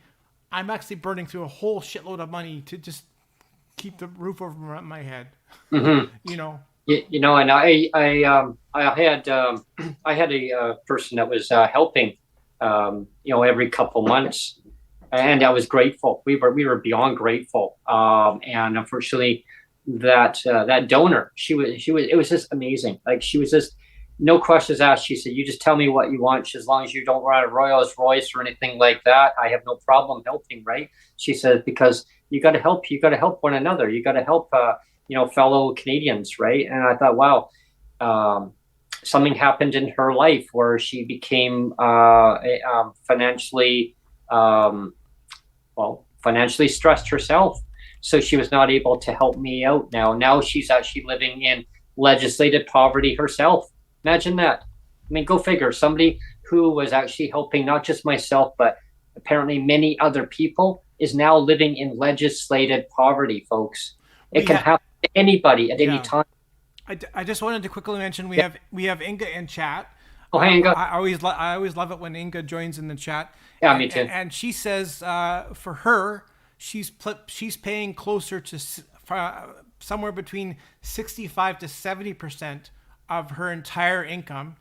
burning through a whole shitload of money to just keep the roof over my head. You know. You know, and I had a person that was helping, you know, every couple months, and I was grateful. We were beyond grateful. And unfortunately, that donor, it was just amazing. Like she was just no questions asked. She said, "You just tell me what you want. As long as you don't run a Rolls Royce or anything like that, I have no problem helping." Right? She said, "Because you got to help. You got to help one another. You got to help, you know, fellow Canadians." Right? And I thought, wow. Something happened in her life where she became financially, financially stressed herself. So she was not able to help me out now. Now she's actually living in legislated poverty herself. Imagine that. I mean, go figure. Somebody who was actually helping not just myself, but apparently many other people is now living in legislated poverty, folks. It can happen to anybody at any time. I just wanted to quickly mention we have Inga in chat. Oh, hey, Inga. I always love it when Inga joins in the chat. Yeah, me too. And she says for her, she's paying closer to somewhere between 65 to 70% of her entire income.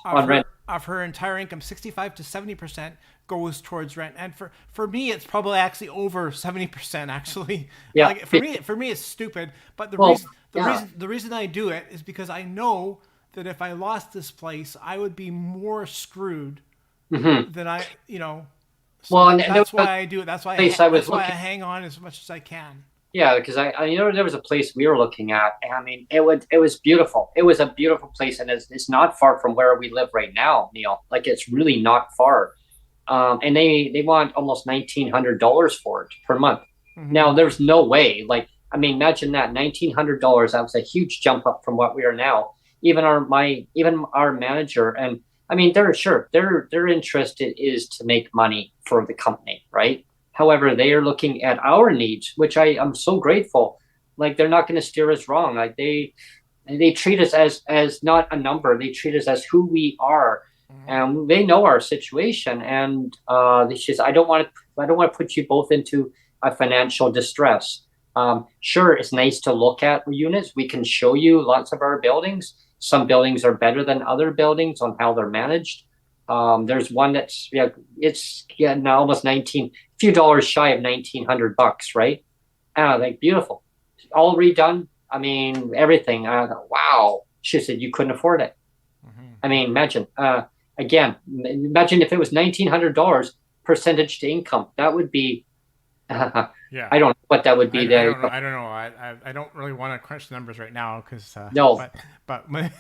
Of her entire income, 65 to 70% goes towards rent. And for me, it's probably actually over 70%. Actually, yeah. Like for me, it's stupid. But the reason I do it is because I know that if I lost this place, I would be more screwed than I, you know. So well, that's why I do it. That's why I hang on as much as I can. Yeah, because I you know, there was a place we were looking at, and I mean, it was beautiful. It was a beautiful place, and it's not far from where we live right now, Neil. Like it's really not far. And they want almost $1,900 for it per month. Now there's no way. Like, I mean, imagine that $1,900. That was a huge jump up from what we are now. Even our manager, and I mean, their interest is to make money for the company, right? However, they are looking at our needs, which I'm so grateful. Like they're not going to steer us wrong. Like they treat us as not a number. They treat us as who we are, and they know our situation. And they says, I don't want to put you both into a financial distress. Sure, it's nice to look at units. We can show you lots of our buildings. Some buildings are better than other buildings on how they're managed. There's one that's it's now almost few dollars shy of $1,900, right? Like beautiful, all redone. I mean, everything. Wow. She said you couldn't afford it. I mean, imagine. Imagine if it was $1,900 percentage to income. That would be. Yeah. I don't know what that would be there. I don't know. I don't really want to crunch the numbers right now because no. But well,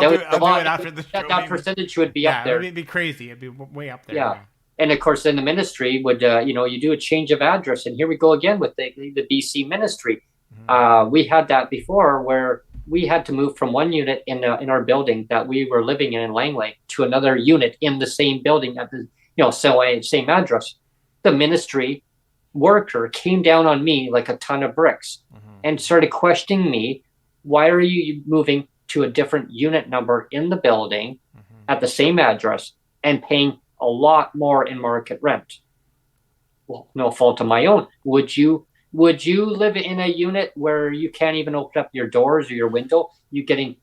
I'll do it after the show. That percentage would be up there. It'd be crazy. It'd be way up there. Yeah. And of course, then the ministry would, you do a change of address, and here we go again with the BC ministry. We had that before, where we had to move from one unit in our building that we were living in Langley to another unit in the same building at the same address. The ministry worker came down on me like a ton of bricks and started questioning me. Why are you moving to a different unit number in the building at the same address and paying a lot more in market rent? Well, no fault of my own. Would you live in a unit where you can't even open up your doors or your window? You're getting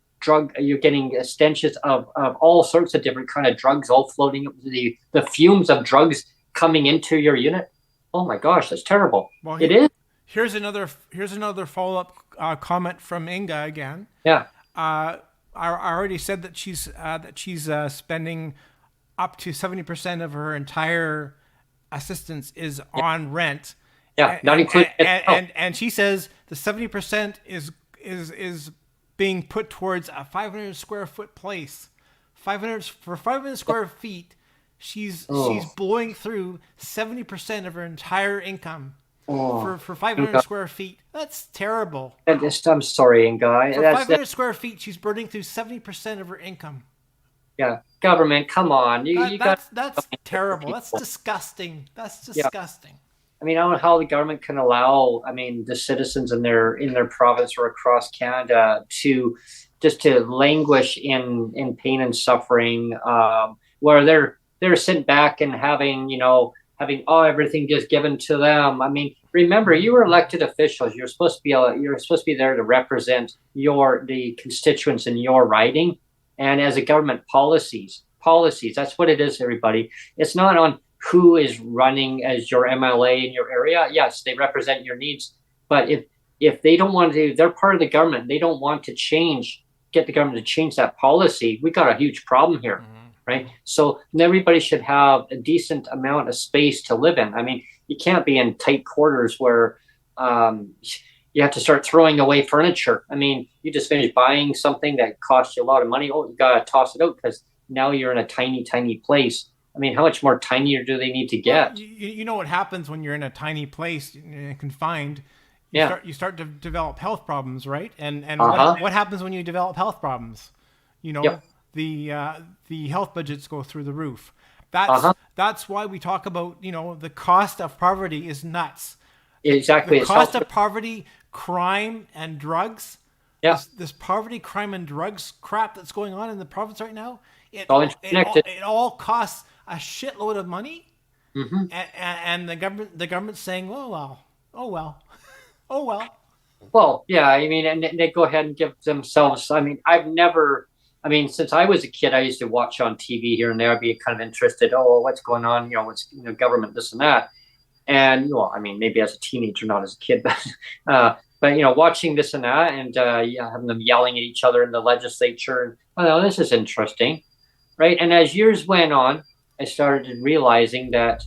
stenches of all sorts of different kind of drugs all floating up, the fumes of drugs coming into your unit. Oh my gosh, that's terrible. Well, it is. Here's another follow-up comment from Inga again. Yeah. I already said that she's spending up to 70% of her entire assistance is on rent. Yeah, not including. And she says the 70% is being put towards a 500 square foot place. 500 square feet. She's blowing through 70% of her entire income. Oh, For 500 square feet. That's terrible. I'm sorry, and guy. For 500 square feet, she's burning through 70% of her income. Yeah, government. Come on, you got That's terrible. That's people. disgusting. That's Yeah, disgusting. I mean, I don't know how the government can allow, I mean, the citizens in their province or across Canada to just to languish in pain and suffering, where they're sitting back and having, having everything just given to them. I mean, remember, you were elected officials. You're supposed to be there to represent the constituents in your riding, and as a government policies. That's what it is, everybody. It's not on who is running as your MLA in your area. Yes, they represent your needs, but if they don't want to, they're part of the government. They don't want to get the government to change that policy. We got a huge problem here, right? So everybody should have a decent amount of space to live in. I mean, you can't be in tight quarters where you have to start throwing away furniture. I mean, you just finished buying something that cost you a lot of money. Oh, you got to toss it out because now you're in a tiny place. I mean, how much more tinier do they need to get? Well, you know what happens when you're in a tiny place, confined. You start to develop health problems, right? And what happens when you develop health problems? The health budgets go through the roof. That's why we talk about the cost of poverty is nuts. Exactly. The cost of poverty, crime, and drugs. Yeah. This poverty, crime, and drugs crap that's going on in the province right now. It all costs a shitload of money, and the government's saying, oh well. Well, yeah, I mean, and they go ahead and give themselves. I mean, since I was a kid, I used to watch on TV here and there, be kind of interested. Oh, what's going on? What's government, this and that, and I mean, maybe as a teenager, not as a kid, but watching this and that, and having them yelling at each other in the legislature, and this is interesting, right? And as years went on, I started realizing that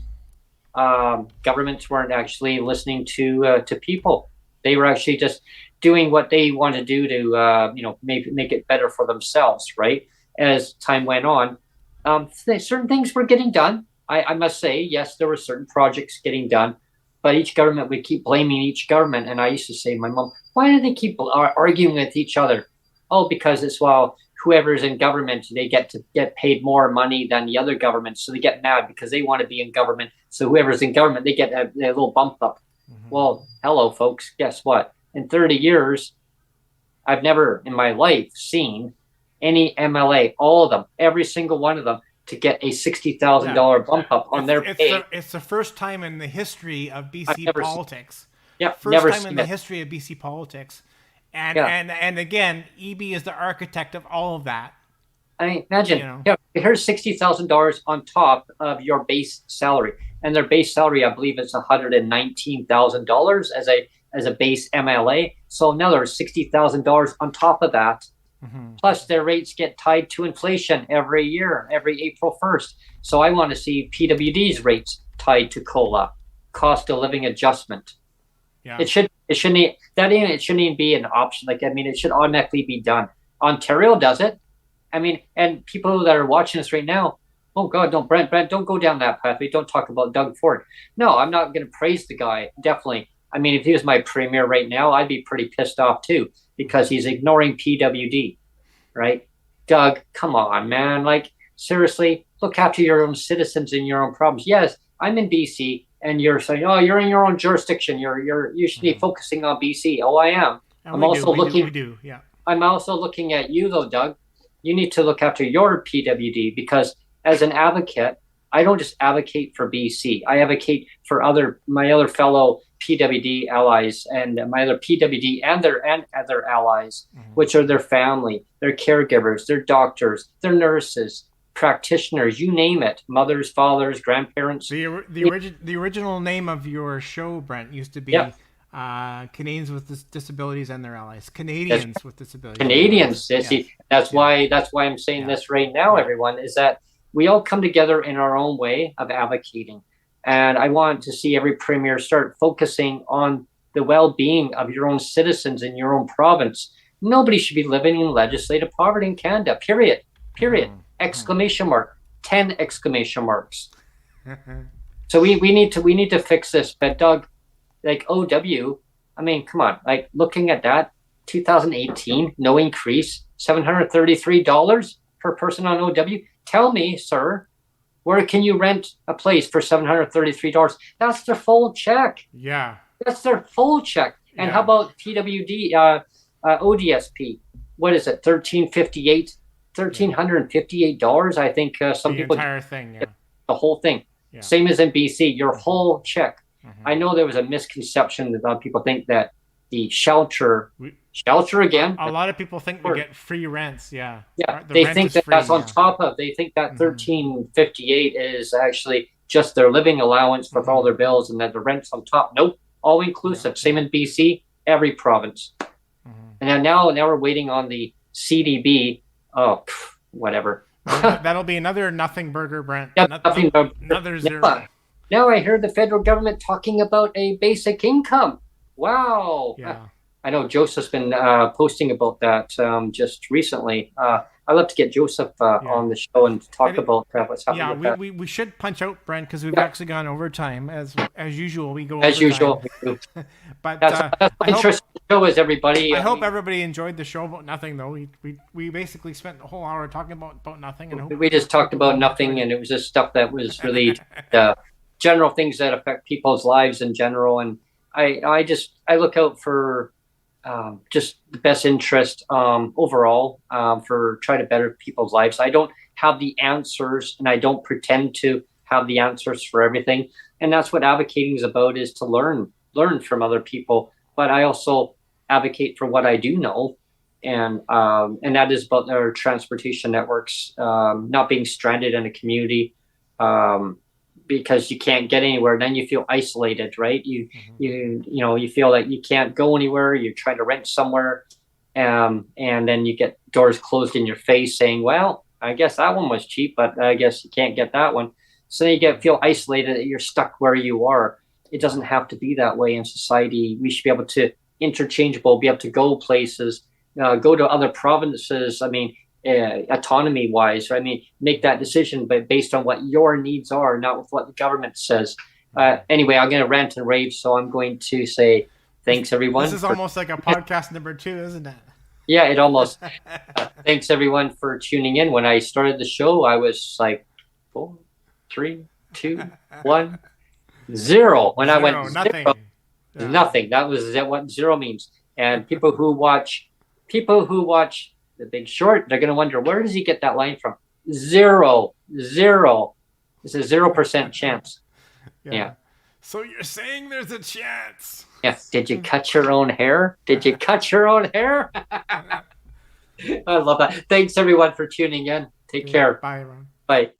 governments weren't actually listening to people. They were actually just doing what they want to do to make it better for themselves, right? As time went on, certain things were getting done. I must say, yes, there were certain projects getting done, but each government would keep blaming each government. And I used to say to my mom, why do they keep arguing with each other? Oh, because it's whoever's in government, they get paid more money than the other governments. So they get mad because they want to be in government. So whoever's in government, they get a little bump up. Well, hello, folks. Guess what? In 30 years, I've never in my life seen any MLA, all of them, every single one of them, to get a $60,000 bump up on their pay. It's the first time in the history of BC politics. Never time in the history of BC politics. And again, EB is the architect of all of that. I mean, imagine, here's $60,000 on top of your base salary. And their base salary, I believe, is $119,000 as a base MLA. So another $60,000 on top of that. Plus, their rates get tied to inflation every year, every April 1st. So I want to see PWD's rates tied to COLA, cost of living adjustment. Yeah. It shouldn't even be an option. It should automatically be done. Ontario does it. I mean, and people that are watching this right now, oh God, don't Brent, don't go down that pathway. Don't talk about Doug Ford. No, I'm not going to praise the guy. Definitely. I mean, if he was my premier right now, I'd be pretty pissed off too, because he's ignoring PWD, right? Doug, come on, man. Seriously, look after your own citizens and your own problems. Yes, I'm in BC, and you're saying, oh, you're in your own jurisdiction. You should be focusing on BC. Oh, I am. I'm also looking at you though, Doug. You need to look after your PWD, because as an advocate, I don't just advocate for BC. I advocate for my other fellow PWD allies, and my other PWD and other allies, which are their family, their caregivers, their doctors, their nurses, practitioners, you name it, mothers, fathers, grandparents. The original name of your show, Brent, used to be Canadians with Disabilities and their allies. Canadians with Disabilities. Canadians. That's why I'm saying this right now, everyone, is that we all come together in our own way of advocating. And I want to see every premier start focusing on the well-being of your own citizens in your own province. Nobody should be living in legislative poverty in Canada, period. Exclamation mark, 10 exclamation marks. So we need to fix this. But Doug, like OW, I mean, come on, like looking at that, 2018, no increase, $733 per person on OW. Tell me, sir, where can you rent a place for $733? That's their full check. Yeah. That's their full check. And how Yeah. about PWD, ODSP? What is it? 1358, Yeah. $1,358. I think some The people entire thing. Yeah. the whole thing. Yeah. Same as in BC, your whole check. Mm-hmm. I know there was a misconception that a lot of people think that the shelter again. A lot of people think we get free rents. Yeah. Yeah, The they rent think is that free. that's on Yeah. top of. They think that 1358 is actually just their living allowance for all their bills, and that the rent's on top. Nope, all inclusive. Yeah. Same in BC, every province. And then now we're waiting on the CDB. Oh, whatever. That'll be another nothing burger, Brent. Yeah, nothing. Another zero. Now I heard the federal government talking about a basic income. Wow. Yeah. I know Joseph's been posting about that just recently. I'd love to get Joseph on the show and talk about what's happening with that. We should punch out, Brent, because we've actually gone overtime. As usual, we go as overtime. Usual. But that's interesting show is everybody. I hope everybody enjoyed the show about nothing, though. We basically spent the whole hour talking about nothing, and we just talked about nothing, and it was just stuff that was really general things that affect people's lives in general. And I look out for just the best interest overall for try to better people's lives. I don't have the answers, and I don't pretend to have the answers for everything. And that's what advocating is about: is to learn from other people. But I also advocate for what I do know, and that is about our transportation networks not being stranded in a community. Because you can't get anywhere, then you feel isolated, right? You feel like you can't go anywhere. You're trying to rent somewhere, and then you get doors closed in your face, saying, "Well, I guess that one was cheap, but I guess you can't get that one." So you feel isolated. That you're stuck where you are. It doesn't have to be that way in society. We should be able to interchangeable, be able to go places, go to other provinces. I mean, autonomy wise, I mean, make that decision, but based on what your needs are, not with what the government says. Anyway, I'm going to rant and rave, so I'm going to say thanks, everyone. This is almost like a podcast number 2, isn't it? Yeah, it almost. Thanks, everyone, for tuning in. When I started the show, I was like 4, 3, 2, 1, 0. When I went nothing. Nothing. That was what 0 means. And people who watch The Big Short, they're going to wonder, where does he get that line from? 0. It's a 0% chance. Yeah. So you're saying there's a chance? Yes. Did you cut your own hair? I love that. Thanks, everyone, for tuning in. Take care. Bye, everyone. Bye.